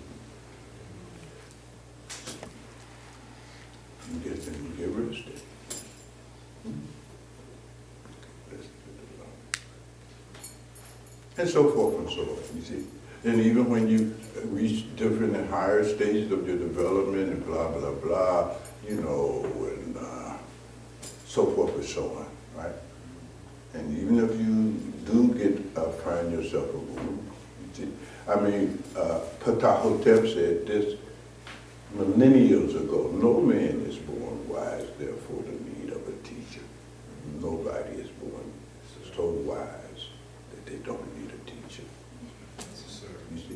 with me? You get rested. And so forth and so on, you see. And even when you reach different and higher stages of your development and blah, blah, blah, you know, and so forth and so on, right? And even if you do find yourself a guru, you see, I mean, Ptahotep said this millennials ago, no man is born wise, therefore the need of a teacher. Nobody is born so wise that they don't need a teacher. Yes, sir. You see?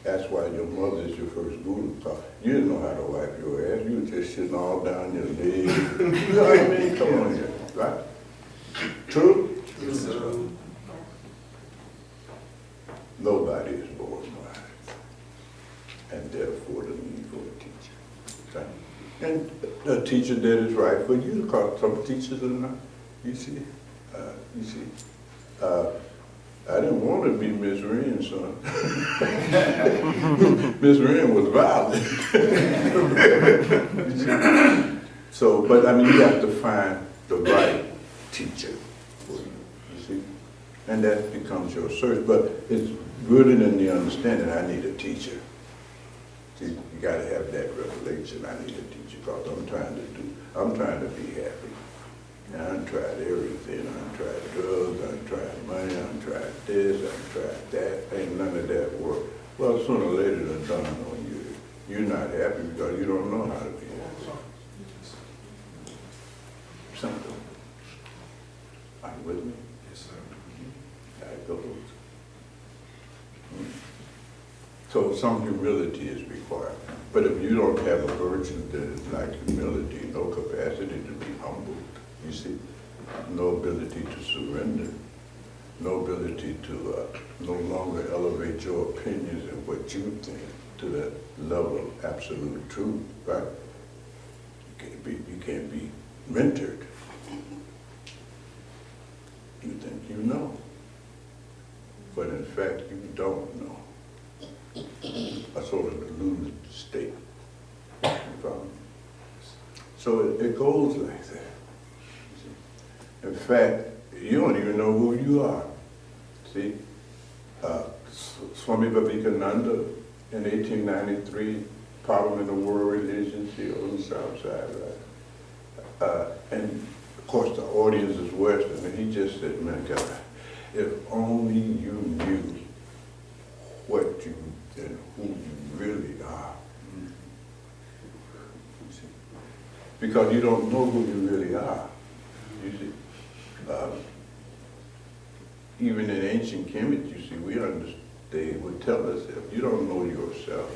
That's why your mother is your first guru. Because you didn't know how to wipe your ass. You were just sitting all down your leg. You know what I mean? Come on here, right? True? Yes, sir. Nobody is born wise. And therefore the need for a teacher. Okay? And a teacher that is right for you, because some teachers are not. You see? I didn't want to be Miss Wren's son. Miss Wren was violent. So, but I mean, you have to find the right teacher for you, you see? And that becomes your search, but it's rooted in the understanding, I need a teacher. See, you gotta have that revelation, I need a teacher, because I'm trying to be happy. And I've tried everything. I've tried drugs, I've tried money, I've tried this, I've tried that. Ain't none of that work. Well, sooner or later it'll dawn on you. You're not happy because you don't know how to be happy. Simple. Are you with me? Yes, sir. How it goes. So some humility is required. But if you don't have a virtue that is like humility, no capacity to be humble, you see, no ability to surrender, no ability to no longer elevate your opinions and what you think to that level of absolute truth, right? You can't be mentored. You think you know, but in fact you don't know. A sort of deluded state. You follow me? So it goes like that. In fact, you don't even know who you are. See, Swami Vivekananda in 1893, Parliament of World Religions here on the South Side, right? And of course the audience is Western, and he just said, man, God, if only you knew what you and who you really are. See? Because you don't know who you really are. You see? Even in ancient Kemet, you see, they would tell us if you don't know yourself,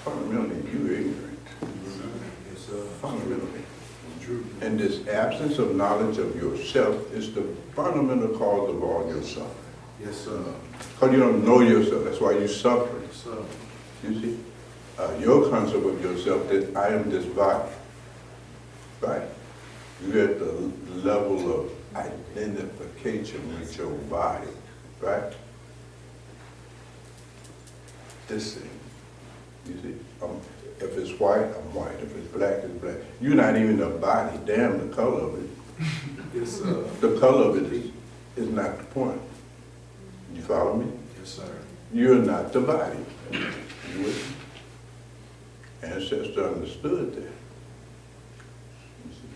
fundamentally you're ignorant. Yes, sir. Fundamentally. True. And this absence of knowledge of yourself is the fundamental cause of all your suffering. Yes, sir. Because you don't know yourself, that's why you suffer. Yes, sir. You see? Your concept of yourself that I am this body, right? You're at the level of identification with your body, right? This thing, you see? If it's white, I'm white. If it's black, it's black. You're not even a body. Damn the color of it. Yes, sir. The color of it is not the point. You follow me? Yes, sir. You're not the body. You with me? Ancestor understood that. You see?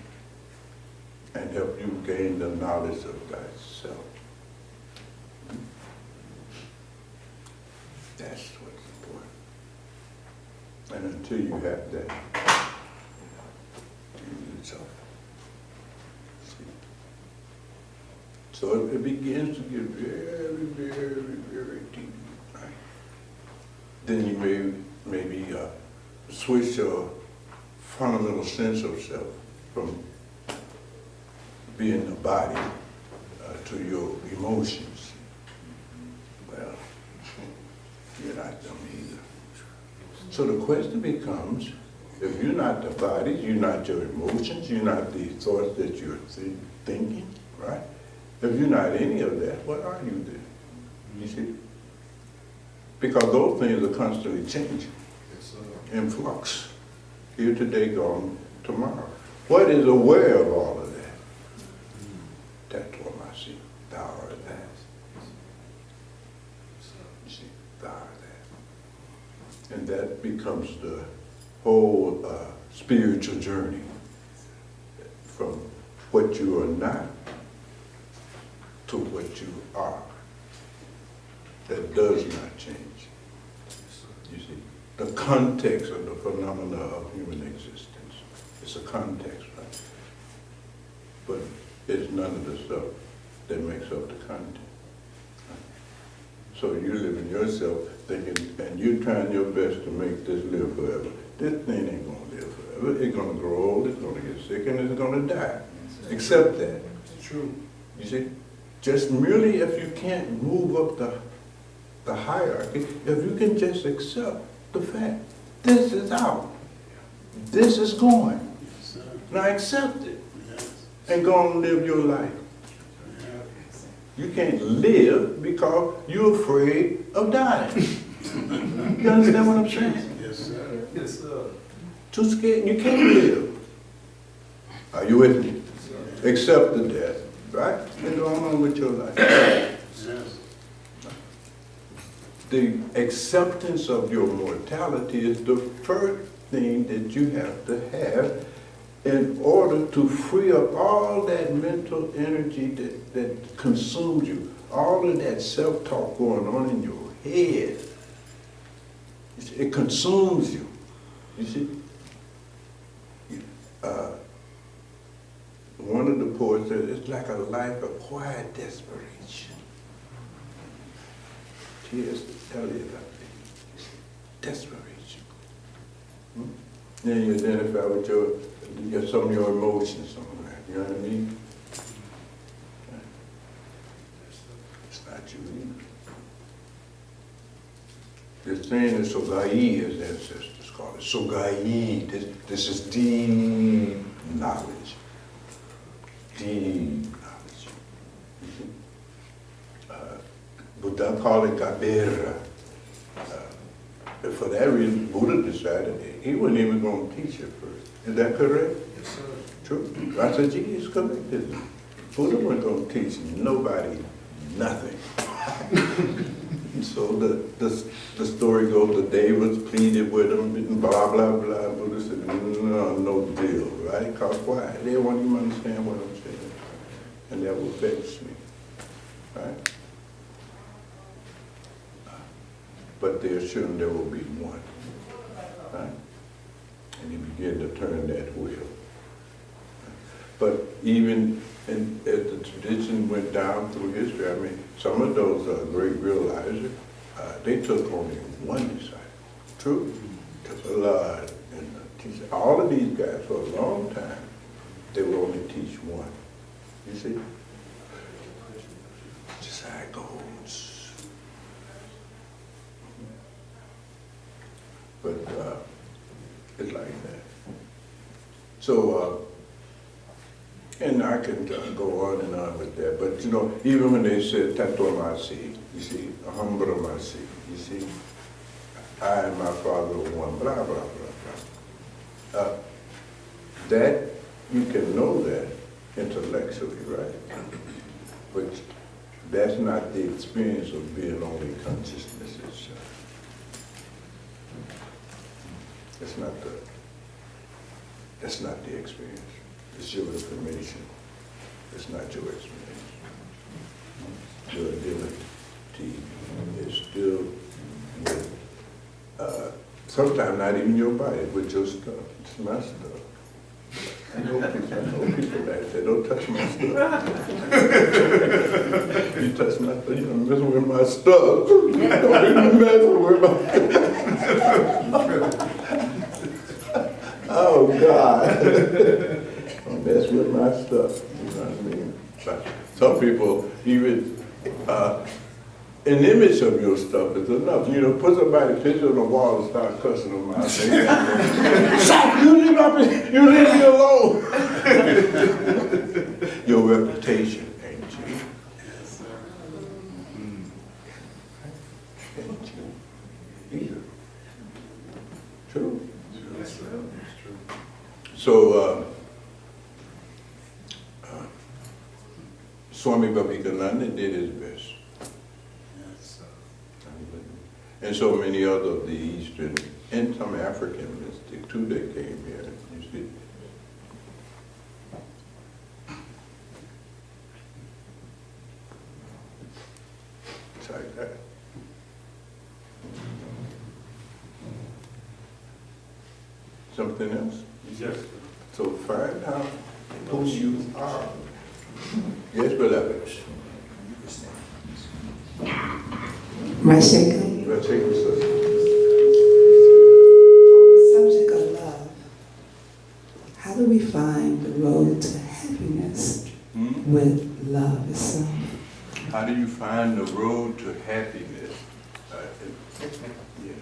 And help you gain the knowledge of thyself. That's what's important. And until you have that, you need something. See? So it begins to get very, very, very deep, right? Then you maybe switch your fundamental sense of self from being the body to your emotions. Well, you're not them either. So the question becomes, if you're not the body, you're not your emotions, you're not the thoughts that you're thinking, right? If you're not any of that, what are you then? You see? Because those things are constantly changing, Yes, sir. in flux. Here today, gone tomorrow. What is aware of all of that? That's what I see. Thou art that. You see, thou art that. And that becomes the whole spiritual journey from what you are not to what you are. That does not change. You see, the context of the phenomena of human existence. It's a context, right? But it's none of the stuff that makes up the content. Right? So you live in yourself thinking, and you're trying your best to make this live forever. This thing ain't gonna live forever. It's gonna grow old, it's gonna get sick, and it's gonna die. Accept that. It's true. You see? Just merely if you can't move up the hierarchy, if you can just accept the fact, this is out. This is going. Yes, sir. Now accept it Yes. and go and live your life. You can't live because you're afraid of dying. You understand what I'm saying? Yes, sir. Yes, sir. Too scared, you can't live. Are you with me? Accept the death, right? And go on with your life. Yes. The acceptance of your mortality is the first thing that you have to have in order to free up all that mental energy that consumes you, all of that self-talk going on in your head. It consumes you. You see? One of the poets said, it's like a life of quiet desperation. T.S. Eliot, I think. Desperation. Then you identify with some of your emotions somewhere. You know what I mean? It's not you either. The saying is sogai, as ancestors call it. Sogai. This is deep knowledge. Deep knowledge. Buddha called it Gabera. For that reason, Buddha decided he wasn't even going to teach it first. Is that correct? Yes, sir. True. Rasaji is correct, isn't it? Buddha wasn't going to teach nobody nothing. So the story goes that David pleaded with him, and blah, blah, blah. Buddha said, no deal, right? Because why? They won't even understand what I'm saying. And that will vex me, right? But they're sure there will be one, right? And you begin to turn that wheel. But even as the tradition went down through history, I mean, some of those great realizers, they took only one disciple. True. Took a lot. And all of these guys, for a long time, they would only teach one. You see? Just how it goes. But it's like that. So, and I can go on and on with that, but you know, even when they said tatomasi, you see, ahambramasi, you see, I and my father are one, blah, blah, blah, blah. That, you can know that intellectually, right? But that's not the experience of being only consciousness itself. That's not the experience. It's your information. It's not your experience. Your ability is still with, sometimes not even your body, with your stuff. It's my stuff. I know people that say, don't touch my stuff. You touch my stuff, you're messing with my stuff. Don't even messing with my Oh, God. Don't mess with my stuff. You know what I mean? But some people, even an image of your stuff is enough. You know, put somebody's picture on the wall and start cussing them out. Stop! You leave me alone. Your reputation, ain't you? Yes, sir. Ain't you? Either. True. Yes, sir. So, Swami Vivekananda did his best. Yes, sir. And so many other of the Eastern and some African mystics too, they came here, you see. It's like that. Something else? Yes, sir. So find out who you are. Yes, beloved. Rasheka, Let's take a second. on the subject of love, how do we find the road to happiness Hmm? with love itself? How do you find the road to happiness? Yeah.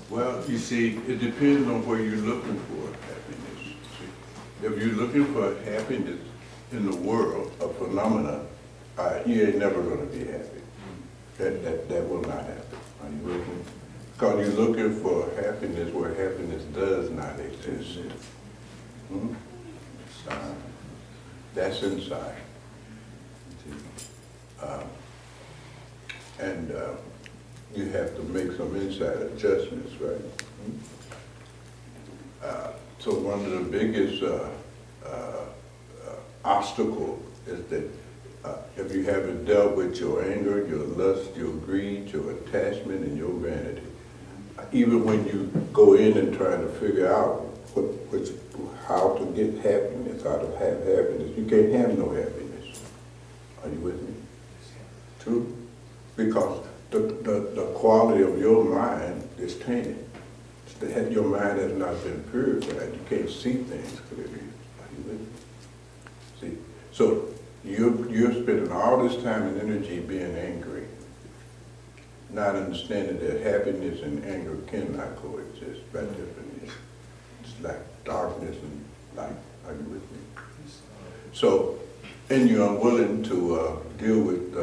Well, you see, it depends on where you're looking for happiness. See, if you're looking for happiness in the world, a phenomena, you ain't never going to be happy. That will not happen. Are you with me? Because you're looking for happiness where happiness does not exist. Hmm? That's inside. And you have to make some inside adjustments, right? So one of the biggest obstacle is that if you haven't dealt with your anger, your lust, your greed, your attachment, and your vanity, even when you go in and try to figure out how to get happiness, how to have happiness, you can't have no happiness. Are you with me? True? Because the quality of your mind is tainted. Your mind has not been purified. You can't see things clearly. Are you with me? See? So you're spending all this time and energy being angry, not understanding that happiness and anger cannot coexist by definition. It's like darkness and light. Are you with me? So, and you're unwilling to deal with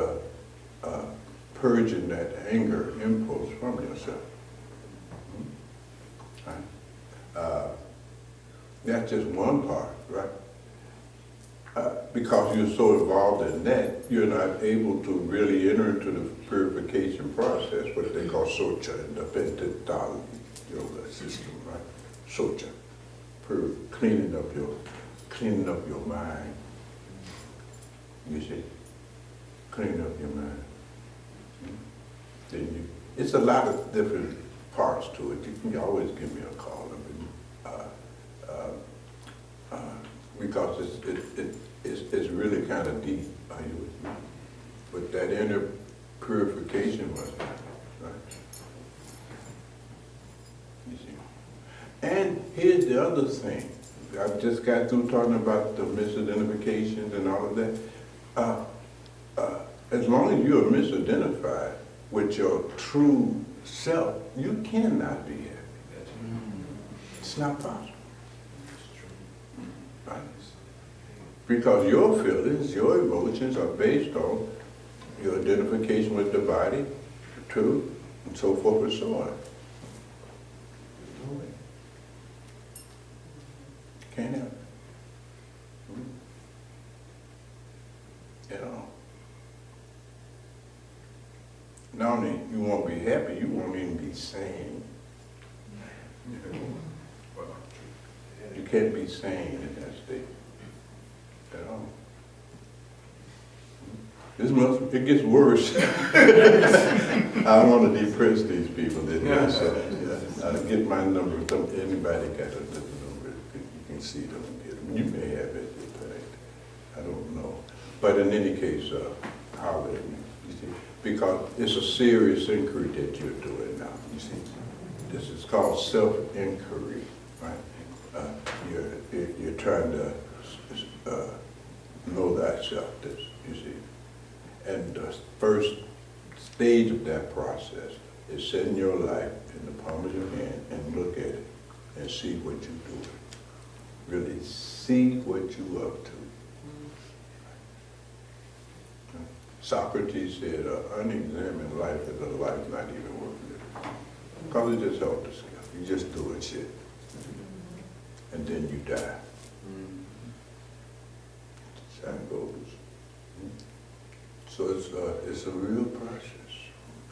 purging that anger impulse from yourself. Right? That's just one part, right? Because you're so involved in that, you're not able to really enter into the purification process, what they call socha in the Vedic yoga system, right? Socha, cleaning up your mind. You see, cleaning up your mind. Then it's a lot of different parts to it. You can always give me a call. Because it's really kind of deep. Are you with me? But that inner purification must happen, right? You see. And here's the other thing. I just got through talking about the misidentifications and all of that. As long as you are misidentified with your true self, you cannot be happy. It's not possible. Right? Because your feelings, your emotions are based on your identification with the body, the truth, and so forth and so on. Can't have it. At all. Not only you won't be happy, you won't even be sane. You can't be sane in that state at all. It gets worse. I don't want to depress these people. I'll get my number. Anybody got a different number, you can see them and get them. You may have it, in fact. I don't know. But in any case, holler at me. You see, because it's a serious inquiry that you're doing now. You see, this is called self-inquiry, right? You're trying to know thyself. This, you see. And the first stage of that process is setting your life in the palm of your hand and look at it and see what you're doing. Really see what you're up to. Socrates said, unexamined life is a life not even worth living. Because it just helped us. You just doing shit. And then you die. That's how it goes. So it's a real process.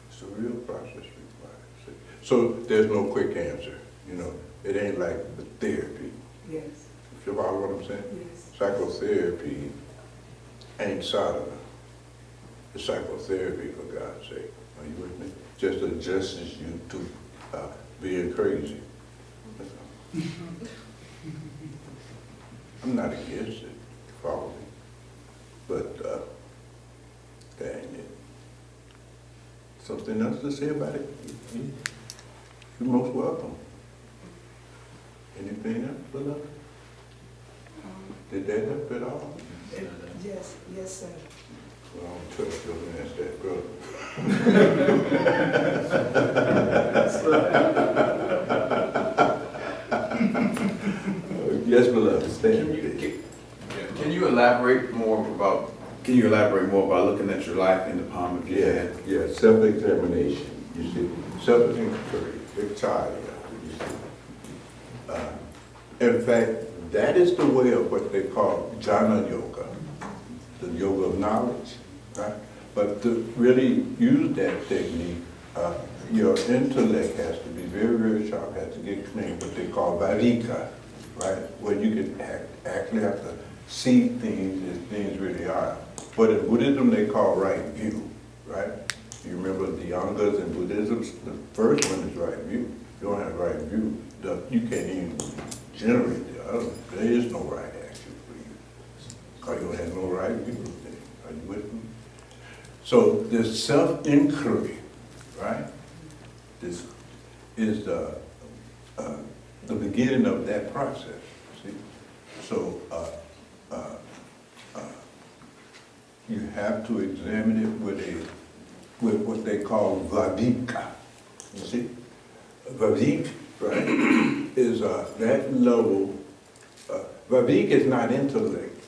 It's a real process required. So there's no quick answer. You know, it ain't like the therapy. Yes. You follow what I'm saying? Yes. Psychotherapy ain't sadhana. It's psychotherapy, for God's sake. Are you with me? Just adjusts you to being crazy. That's all. I'm not against it, follow me. But dang it. something else to say about it? You're most welcome. Anything else, beloved? Did that help at all? Yes, yes, sir. Well, I don't trust your man, that brother. Yes, beloved, stand. Can you elaborate more about looking at your life in the palm of your hand? Yeah, self-examination, you see, self-inquiry, victoria, you see. In fact, that is the way of what they call jhana yoga, the yoga of knowledge, right? But to really use that technique, your intellect has to be very, very sharp, has to get clean, what they call varika, right? Where you can actually have to see things as things really are. But in Buddhism, they call right view, right? You remember the Yangas in Buddhism, the first one is right view. You don't have right view, you can't even generate it. There is no right action for you. Because you don't have no right view. Are you with me? So this self-inquiry, right? This is the beginning of that process. See, so you have to examine it with what they call vavika. You see, vavik, right, is that level. Vavik is not intellect;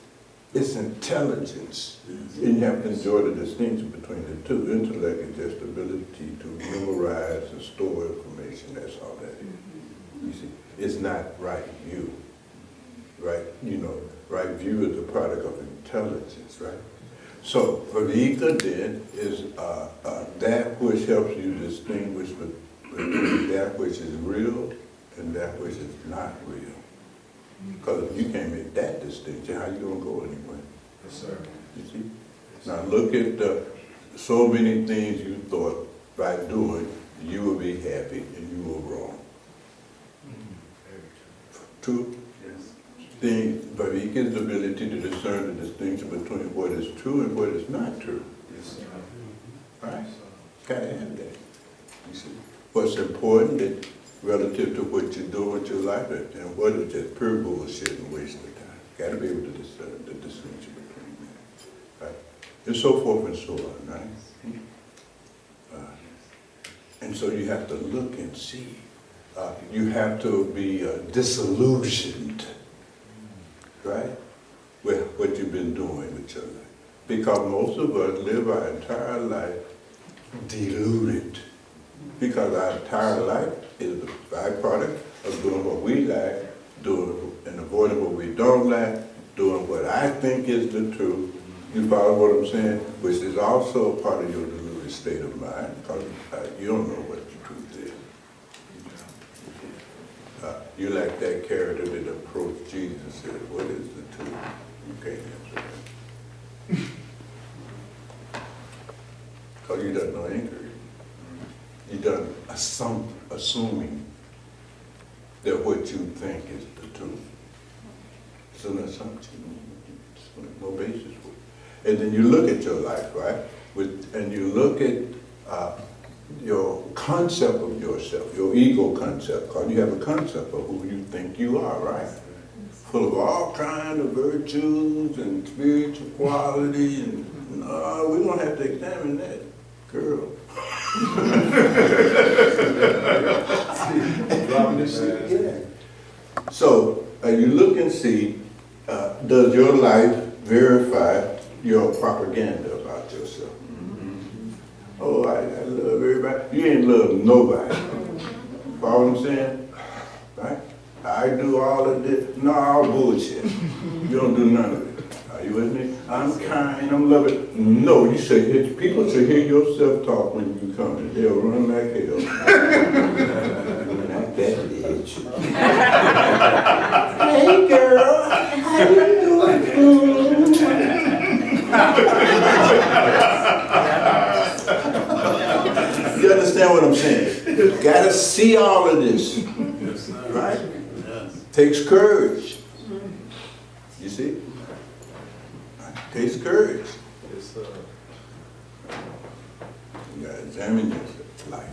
it's intelligence. And you have to enjoy the distinction between the two. Intellect is just the ability to memorize and store information. That's all that is. You see, it's not right view. Right, you know, right view is a product of intelligence, right? So, Vavika then is that which helps you distinguish between that which is real and that which is not real. Because if you can't make that distinction, how you gonna go anywhere? Yes, sir. You see? Now look at so many things you thought by doing you will be happy and you were wrong. True? Vavika is the ability to discern the distinction between what is true and what is not true. Yes, sir. Right? Gotta have that. You see? What's important is relative to what you're doing with your life and what is just pure bullshit and waste of time. Gotta be able to discern the distinction between that. Right? And so forth and so on, right? And so you have to look and see. You have to be disillusioned, right, with what you've been doing with your life. Because most of us live our entire life deluded. Because our entire life is the byproduct of doing what we like, doing and avoiding what we don't like, doing what I think is the truth. You follow what I'm saying? Which is also a part of your deluded state of mind, because you don't know what the truth is. You like that character that approached Jesus and said, what is the truth? You can't answer that. Because you don't know inquiry. You done assuming that what you think is the truth. It's an assumption. There's no basis for it. And then you look at your life, right? And you look at your concept of yourself, your ego concept, because you have a concept of who you think you are, right? Full of all kinds of virtues and spiritual quality, and we don't have to examine that, girl. Yeah. So you look and see, does your life verify your propaganda about yourself? Oh, I love everybody. You ain't love nobody. Follow what I'm saying? Right? I do all of this. No, all bullshit. You don't do none of it. Are you with me? I'm kind, I'm loving. No, you say, people should hear your self-talk when you come in. They'll run like hell. Like that bitch. Hey girl, how you doing? You understand what I'm saying? Gotta see all of this, right? Takes courage. You see? Takes courage. Yes, sir. gotta examine your life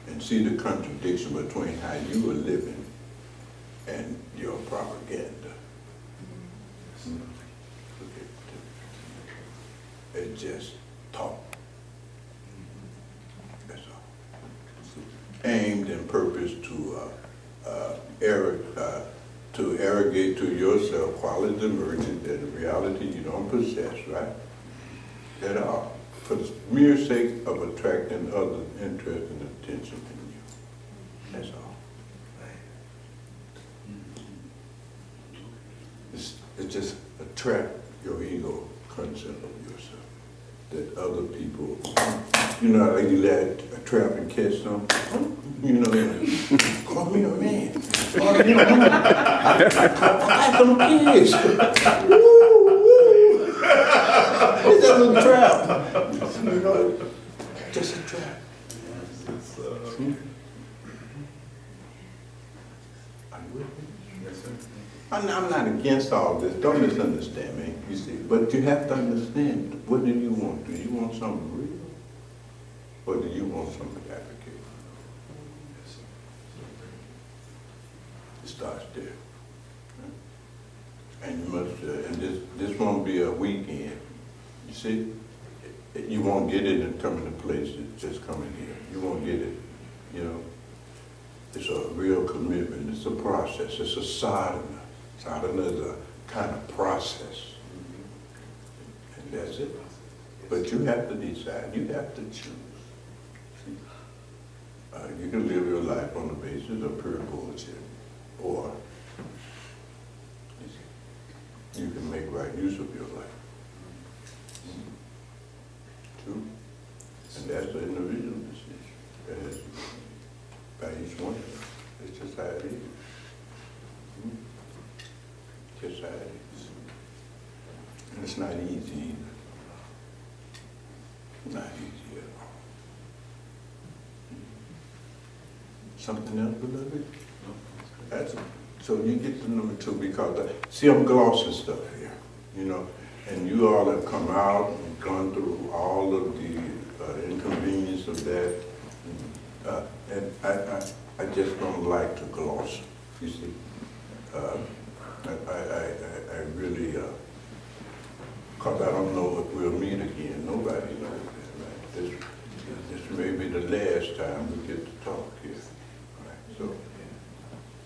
and see the contradiction between how you are living and your propaganda. It's just talk. That's all. Aimed and purposed to arrogate to yourself qualities and virtues that in reality you don't possess, right? At all. For the mere sake of attracting others' interest and attention in you. That's all. It's just attract your ego concept of yourself. That other people, you know, like you let a trap and catch some, you know, call me a man. Or, you know, I got some kids. Woo, woo. It's just a trap. You know, just a trap. Are you with me? Yes, sir. I'm not against all this. Don't misunderstand me. You see, but you have to understand. What do you want? Do you want something real, or do you want something fabricated? It starts there, and you must. And this won't be a weekend. You see, you won't get it and come into place. It's just coming here. You won't get it. You know, it's a real commitment. It's a process. It's a sadhana. Sadhana is a kind of process, and that's it. But you have to decide. You have to choose. You can live your life on the basis of pure bullshit, or you can make right use of your life. True, and that's an individual decision. That has to be by each one. It's just how it is. Just how it is. And it's not easy either. Not easy at all. Something else, beloved? That's it. So you get to number two because, see, I'm glossing stuff here, you know, and you all have come out and gone through all of the inconvenience of that. And I just don't like to gloss, you see. I really, because I don't know if we'll meet again. Nobody knows that, right? This may be the last time we get to talk here, right? So,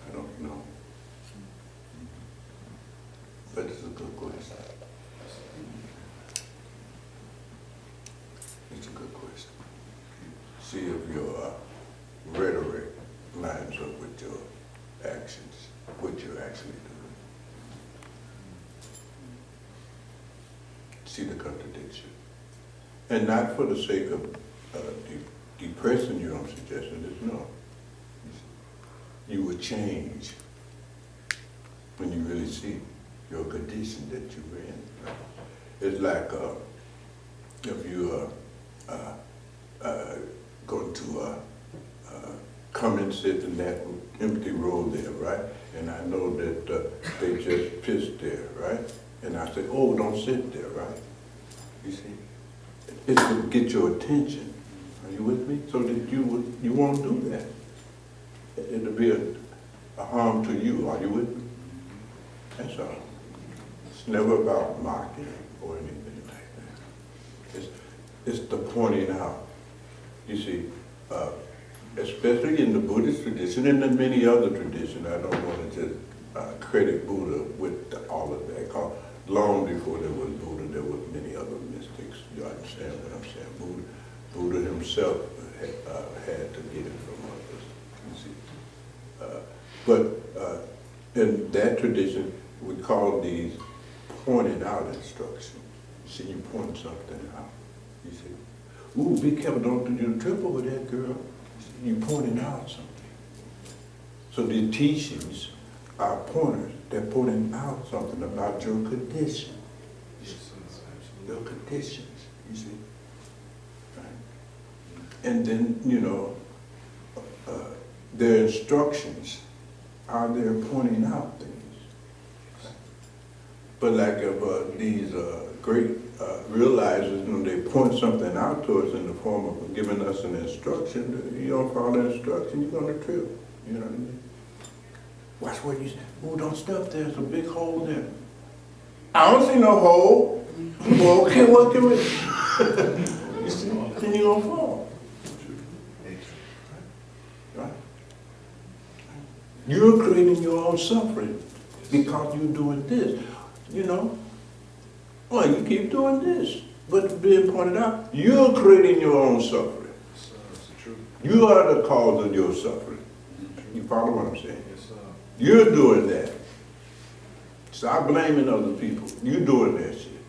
I don't know. But it's a good question. It's a good question. See if your rhetoric lines up with your actions, what you're actually doing. See the contradiction. And not for the sake of depressing you, I'm suggesting this, no. You will change when you really see your condition that you're in. It's like if you going to come and sit in that empty row there, right? And I know that they just pissed there, right? And I said, oh, don't sit there, right? You see? It's to get your attention. Are you with me? So that you won't do that. It'll be a harm to you. Are you with me? That's all. It's never about mocking or anything like that. It's the pointing out. You see, especially in the Buddhist tradition and in many other traditions, I don't want to just credit Buddha with all of that. Because long before there was Buddha, there were many other mystics. You understand what I'm saying? Buddha himself had to get it from others. You see, but in that tradition, we call these pointing out instructions. See, you point something out. You see, ooh, be careful! Don't you trip over that, girl. See, you pointing out something. So the teachings are pointers. They're pointing out something about your condition. Your conditions, you see. Right? And then, you know, their instructions are there pointing out things. Right? But like if these great realizes when they point something out to us in the form of giving us an instruction, you don't follow the instruction, you're gonna trip. You know what I mean? Watch what you say. Oh, don't step, there's a big hole there. I don't see no hole. Well, okay, what can we? You see, then you're gonna fall. Right? You're creating your own suffering because you're doing this. You know? Well, you keep doing this. But being pointed out, you're creating your own suffering. You are the cause of your suffering. You follow what I'm saying? You're doing that. Stop blaming other people. You're doing that shit.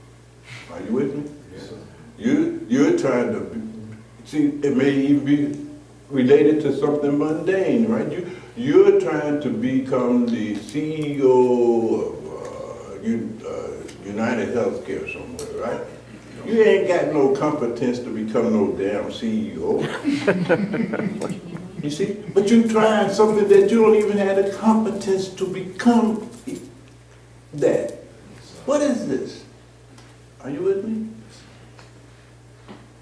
Are you with me? Yes, sir. You're trying to see. It may even be related to something mundane, right? You're trying to become the CEO of United Healthcare somewhere, right? You ain't got no competence to become no damn CEO. You see? But you're trying something that you don't even have the competence to become that. What is this? Are you with me?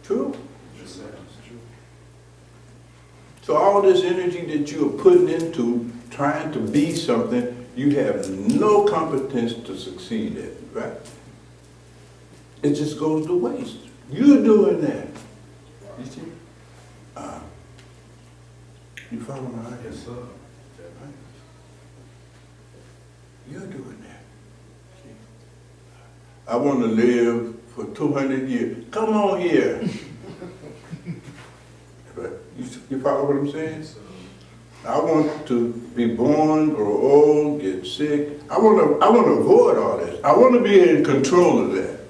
True? So all this energy that you're putting into trying to be something, you have no competence to succeed at, right? It just goes to waste. You're doing that. You see? You follow my idea? Yes, sir. You're doing that. See? I want to live for 200 years. Come on here. You follow what I'm saying? Yes, sir. I want to be born, grow old, get sick. I want to avoid all this. I want to be in control of that.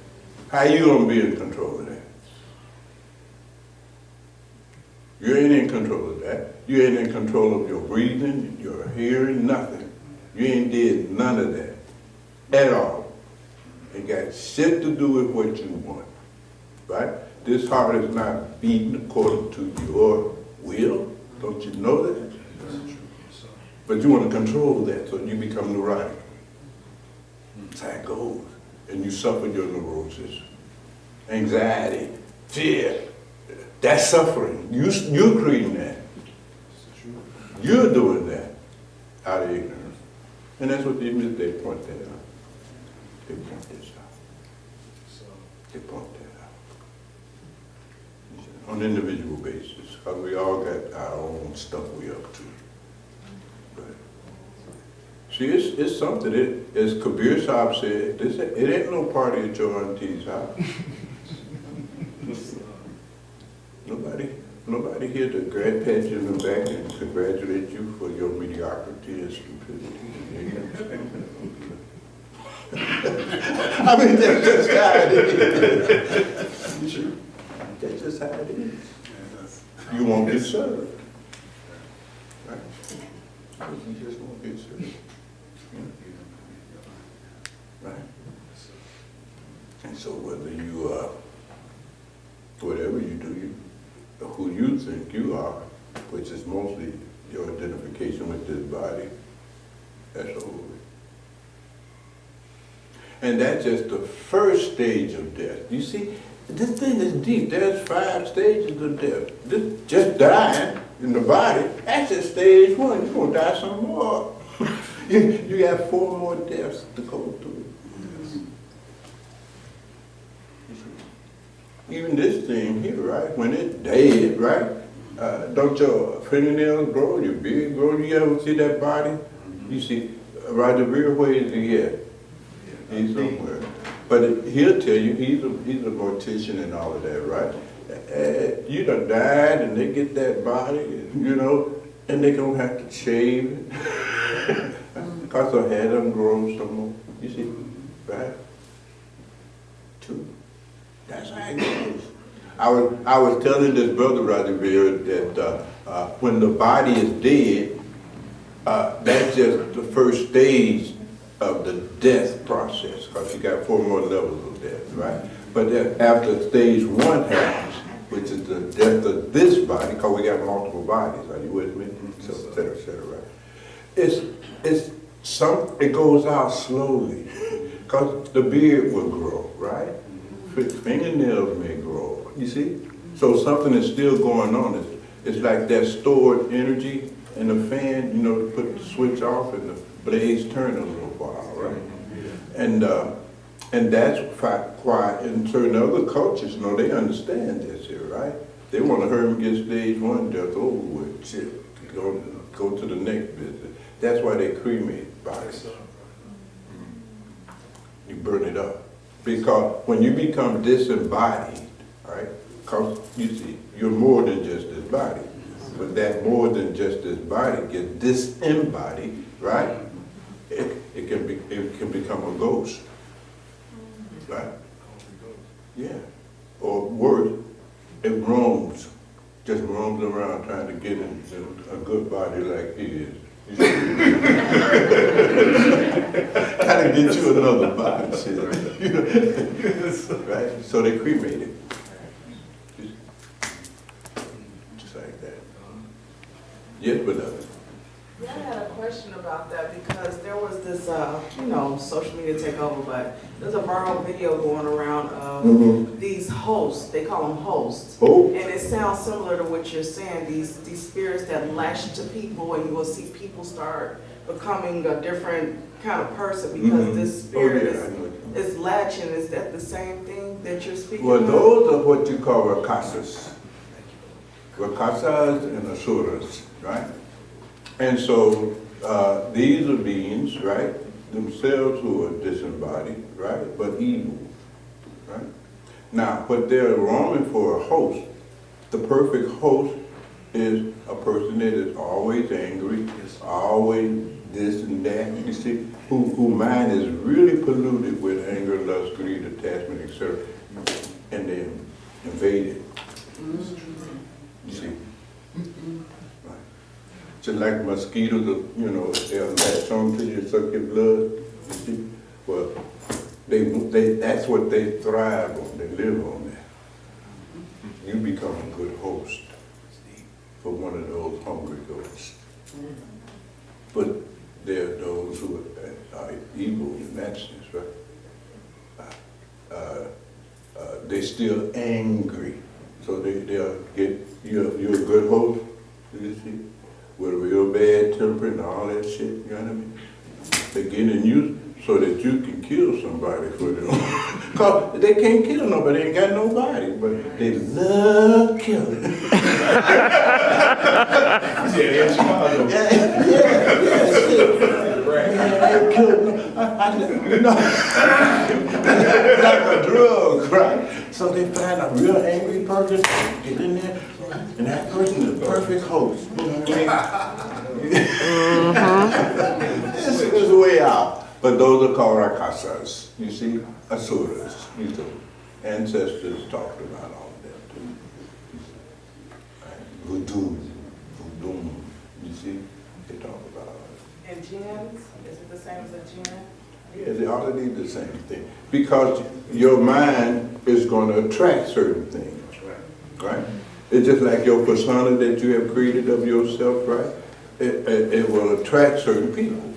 How you gonna be in control of that? You ain't in control of that. You ain't in control of your breathing, your hearing, nothing. You ain't did none of that at all. It got shit to do with what you want, right? This heart is not beating according to your will. Don't you know that? But you want to control that, so you become neurotic. That's how it goes. And you suffer your neurosis, anxiety, fear. That's suffering. You're creating that. You're doing that out of ignorance. And that's what they point that out. They point this out. They point that out. On an individual basis, because we all got our own stuff we up to. But see, it's something. As Kabir Saab said, it ain't no party at your auntie's house. Nobody here to pat you in the back and congratulate you for your mediocrity and stupidity. I mean, that's just how it is. That's just how it is. You won't get served. Right? You just won't get served. Right? And so whether you whatever you do, who you think you are, which is mostly your identification with this body, that's over. And that's just the first stage of death. You see, this thing is deep. There's 5 stages of death. This just dying in the body, that's just stage 1. You're going to die some more. You got 4 more deaths to go through. Even this thing here, right? When it's dead, right? Don't your fingernails grow, your beard grow? You ever see that body? You see, Roger Ver, where is he at? He's somewhere. But he'll tell you, he's a mortician and all of that, right? You done died and they get that body, you know, and they don't have to shave it. Because her hair done grow some more. You see, right? True. That's how it goes. I was telling this brother Roger Ver that when the body is dead, that's just the first stage of the death process, because you got 4 more levels of death, right? But then after stage 1 happens, which is the death of this body, because we got multiple bodies, are you with me? So, et cetera, right? It goes out slowly, because the beard will grow, right? fingernails may grow, you see? So something is still going on. It's like that stored energy in the fan, you know, to put the switch off and the blades turn a little while, right? And that's why in certain other cultures, you know, they understand this here, right? They want to hurry and get stage 1 death over with, shit, go to the next business. That's why they cremate bodies. You burn it up. Because when you become disembodied, right? Because you see, you're more than just this body. But that more than just this body gets disembodied, right? It can become a ghost. Right? Yeah. Or worse, it roams. Just roams around trying to get into a good body like his. Trying to get you another body, shit. Right? So they cremate it. Just like that. Yes, but Yeah, I had a question about that because there was this, social media takeover, but there's a viral video going around of these hosts. They call them hosts. Oh. And it sounds similar to what you're saying, these spirits that lash to people, and you will see people start becoming a different kind of person because this spirit is latching. Is that the same thing that you're speaking well, of? those are what you call rakasas. Rakasas and asuras, right? And so these are beings, right, themselves who are disembodied, right, but evil, right? Now, what they're longing for a host, the perfect host is a person that is always angry, always this and that, you see, whose mind is really polluted with anger, lust, greed, attachment, etc., and they invade it. You see? Right. Just like mosquitoes, you know, they'll latch on to you, suck your blood, you see? Well, that's what they thrive on, they live on that. You become a good host for one of those hungry ghosts. But there are those who are evil in that sense, right? They're still angry. So they'll get, you're a good host, you see, with a real bad temper and all that shit, you know what I mean? They're getting you so that you can kill somebody for them. Because they can't kill nobody, they ain't got nobody, but they love killing. Yeah, Chicago. I killed like a drug, right? So they find a real angry person, get in there, and that person is a perfect host. You know what I mean? This is the way out. But those are called rakasas, you see, asuras, you know. Ancestors talked about all that too. Voodoo, you see, they talk about all that. And jinns? Is it the same as a jinn? Yeah, they all need the same thing. Because your mind is going to attract certain things, right? It's just like your persona that you have created of yourself, right? It will attract certain people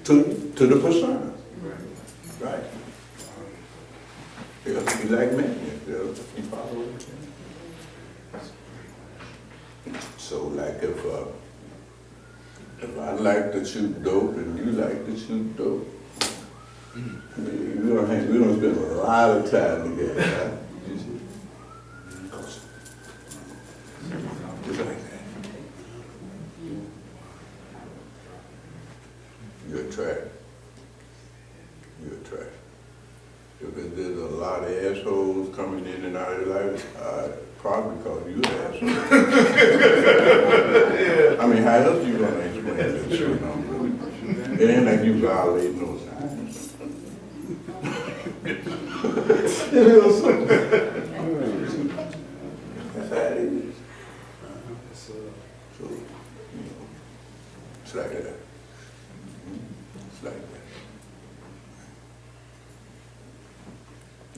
to the persona, right? They'll be like men, they'll be following. So like if I like to shoot dope and you like to shoot dope, we're gonna spend a lot of time together, right? You see? Just like that. You attract. If there's a lot of assholes coming in and out of your life, probably because you an asshole. I mean, how else you gonna explain this? You know? It ain't like you violating no signs. That's how it is. So, you know, it's like that. It's like that.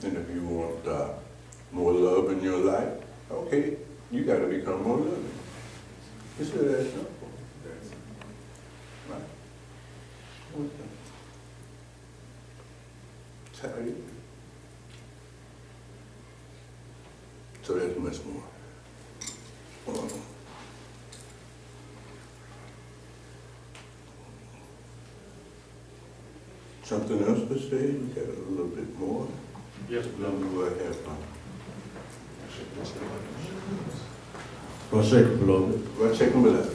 And if you want more love in your life, okay, you got to become more loving. It's just that simple. Right? That's how it is. So that's much more. Something else to say? We got a little bit more. Yes, Let me go ahead. Rashek, beloved. Well, check them out.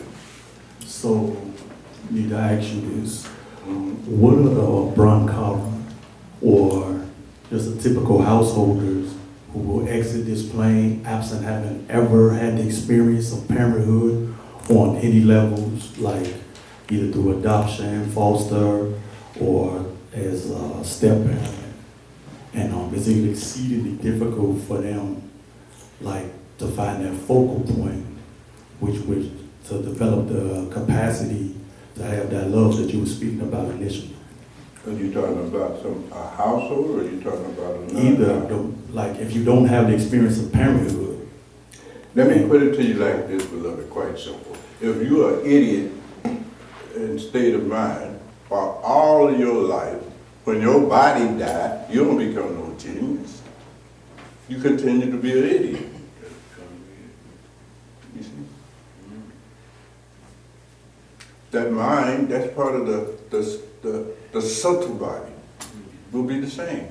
So, need to ask you this. What are the Brancala or just the typical householders who will exit this plane absent having ever had the experience of parenthood on any levels, like either through adoption, foster, or as a step parent? And is it exceedingly difficult for them, like, to find that focal point, which to develop the capacity to have that love that you were speaking about initially? Are you talking about a household, or are you talking about another? Either, like, if you don't have the experience of parenthood. Let me put it to you like this, beloved, quite simple. If you're an idiot in state of mind for all of your life, when your body dies, you don't become no genius. You continue to be an idiot. You see? That mind, that's part of the subtle body, will be the same.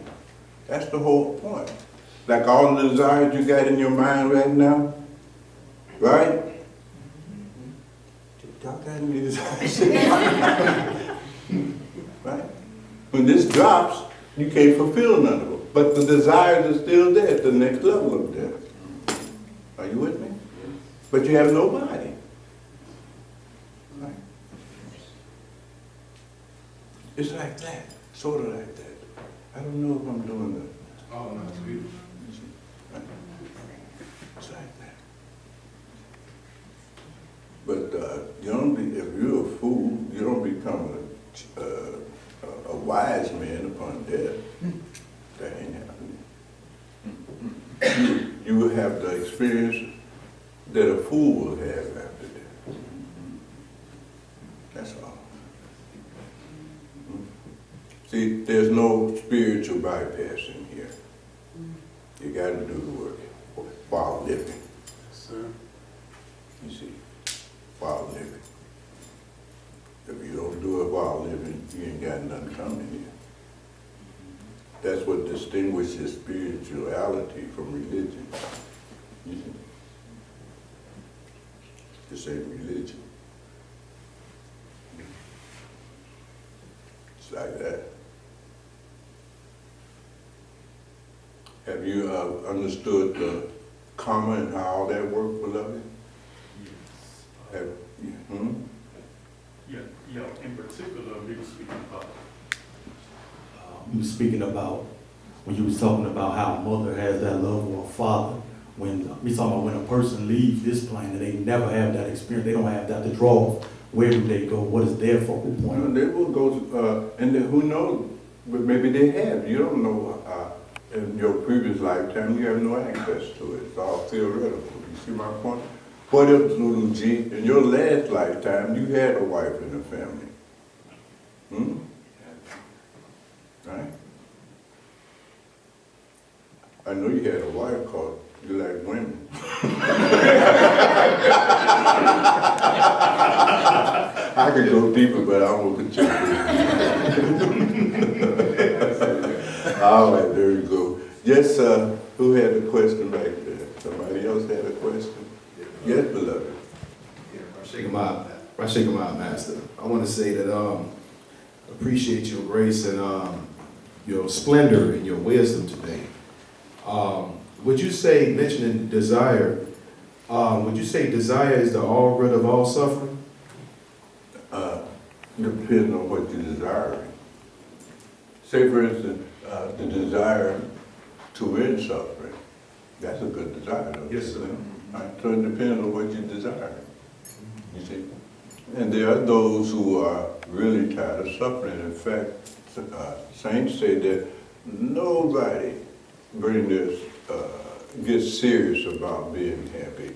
That's the whole point. Like all the desires you got in your mind right now, right? Y'all got any desires? Right? When this drops, you can't fulfill none of them. But the desires are still there at the next level of death. Are you with me? But you have no body. Right? It's like that, sort of like that. I don't know if I'm doing that. Oh, no, it's beautiful. Right? It's like that. But you don't be, if you're a fool, you don't become a wise man upon death. That ain't happening. You will have the experience that a fool will have after death. That's all. See, there's no spiritual bypass in here. You got to do the work while living. Sir. You see, while living. If you don't do it while living, you ain't got nothing coming here. That's what distinguishes spirituality from religion. You see? The same religion. It's like that. Have you understood the karma and how all that works, beloved? Have you, Yeah, in particular, we were speaking about. You were speaking about, when you was talking about how a mother has that love for a father. When we talking about when a person leaves this plane and they never have that experience, they don't have that to draw. Where do they go? What is their focal point? they will go, and then who knows, but maybe they have. You don't know. In your previous lifetime, you have no access to it. It's all theoretical. You see my point? What if, Lulu G, in your last lifetime, you had a wife and a family? Right? I know you had a wife called You Like Women. I could go deeper, but I won't put you All right, there you go. Yes, who had a question back there? Somebody else had a question? Yes, beloved. Yeah, Rashek, Master. I want to say that appreciate your grace and your splendor and your wisdom today. Would you say, mentioning desire, would you say desire is the all root of all suffering? Depends on what you're desiring. Say, for instance, the desire to end suffering. That's a good desire, though. Yes, sir. Right? So it depends on what you desire. You see? And there are those who are really tired of suffering. In fact, saints say that nobody bring this, gets serious about being happy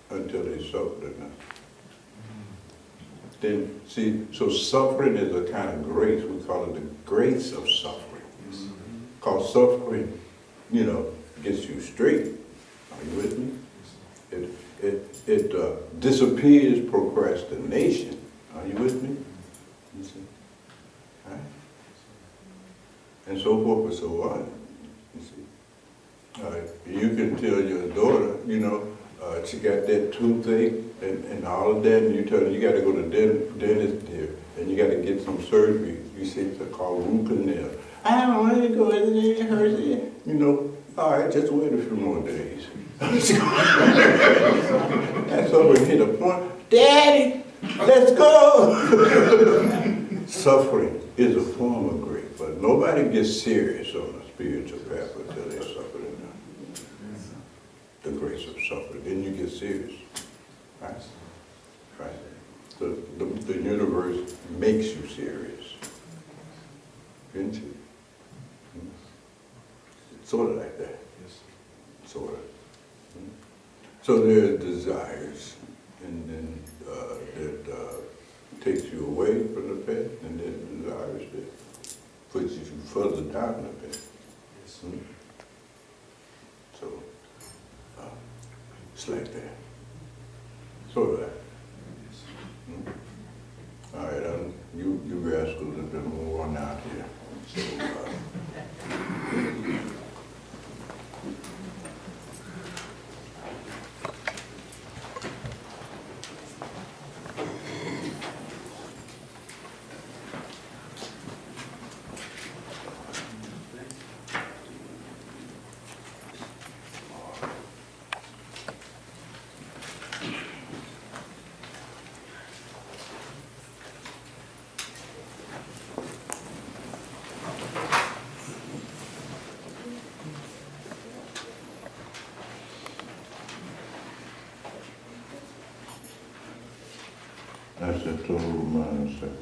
until they suffer enough. Then, see, so suffering is a kind of grace. We call it the grace of suffering. Because suffering, gets you straight. Are you with me? It disappears procrastination. Are you with me? You see? Right? And so forth and so on. You see? You can tell your daughter, you know, she got that toothache and all of that, and you tell her you got to go to dentist there, and you got to get some surgery. You see, it's called root canal. I don't want to go in there, it hurts. You know, all right, just wait a few more days. And so we hit a point, Daddy, let's go. Suffering is a form of grace, but nobody gets serious on the spiritual path until they suffer enough. The grace of suffering, then you get serious. Right? Right? The universe makes you serious. Isn't it? Sort of like that. Sort of. So there's desires, and then that takes you away from the path, and then desires that puts you further down the path. So it's like that. Sort of that. All right, you rascals have been worn out here. So, that's a total mindset.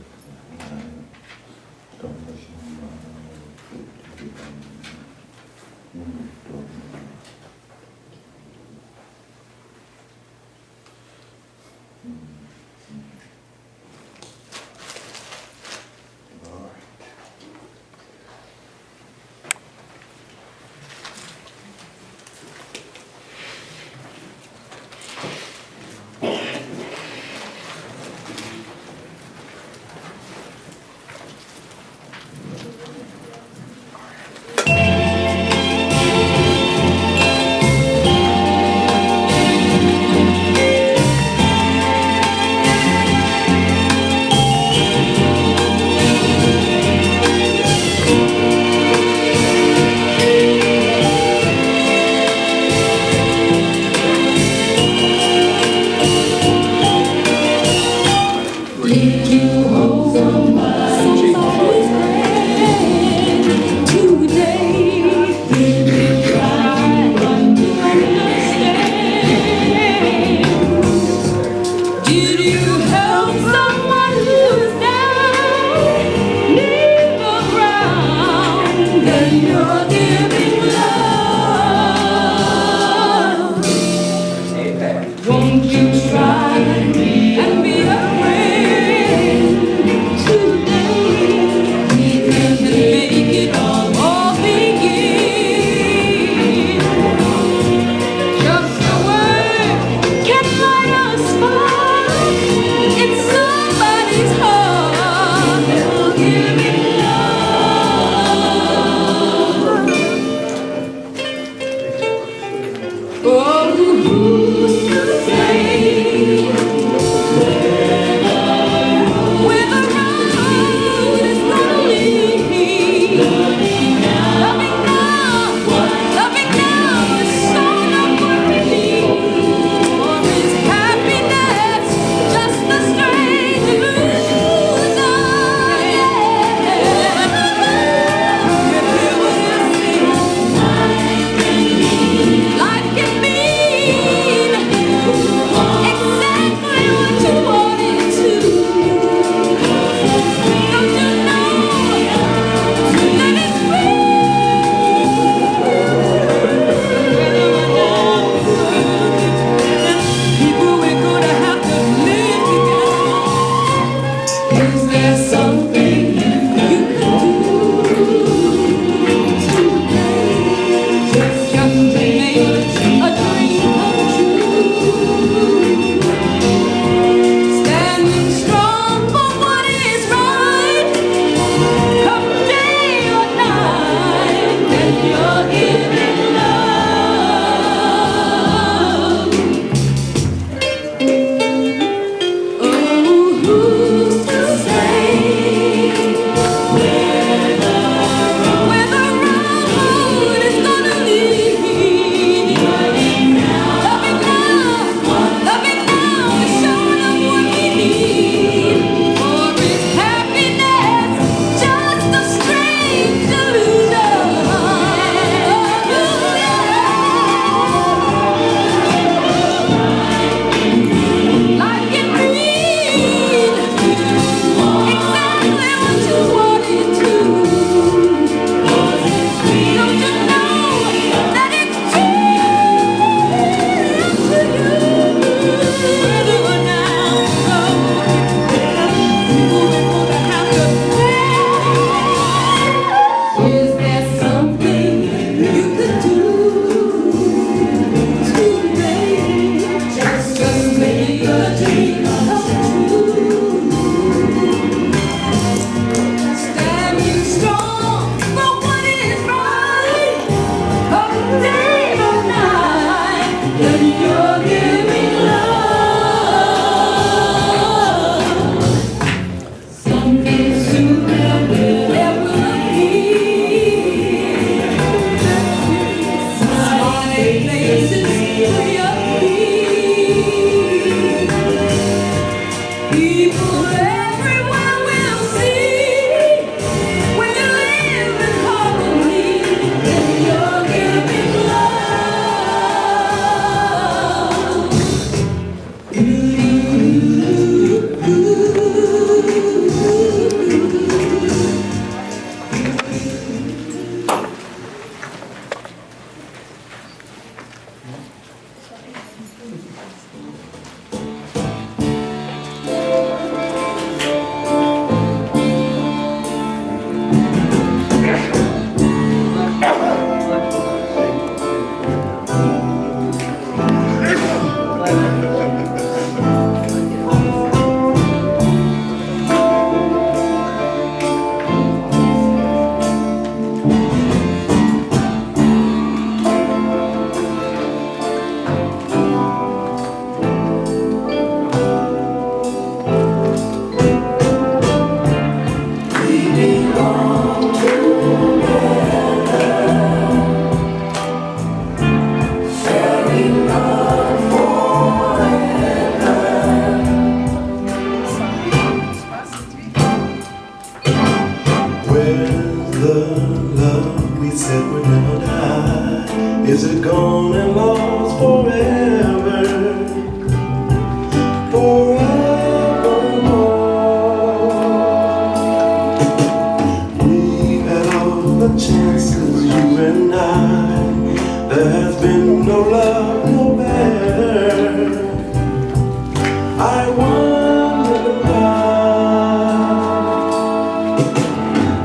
I wonder why.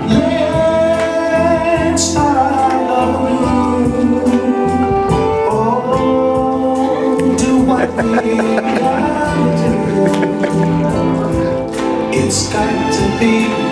Let's start over. Oh, do what we gotta do. It's got to be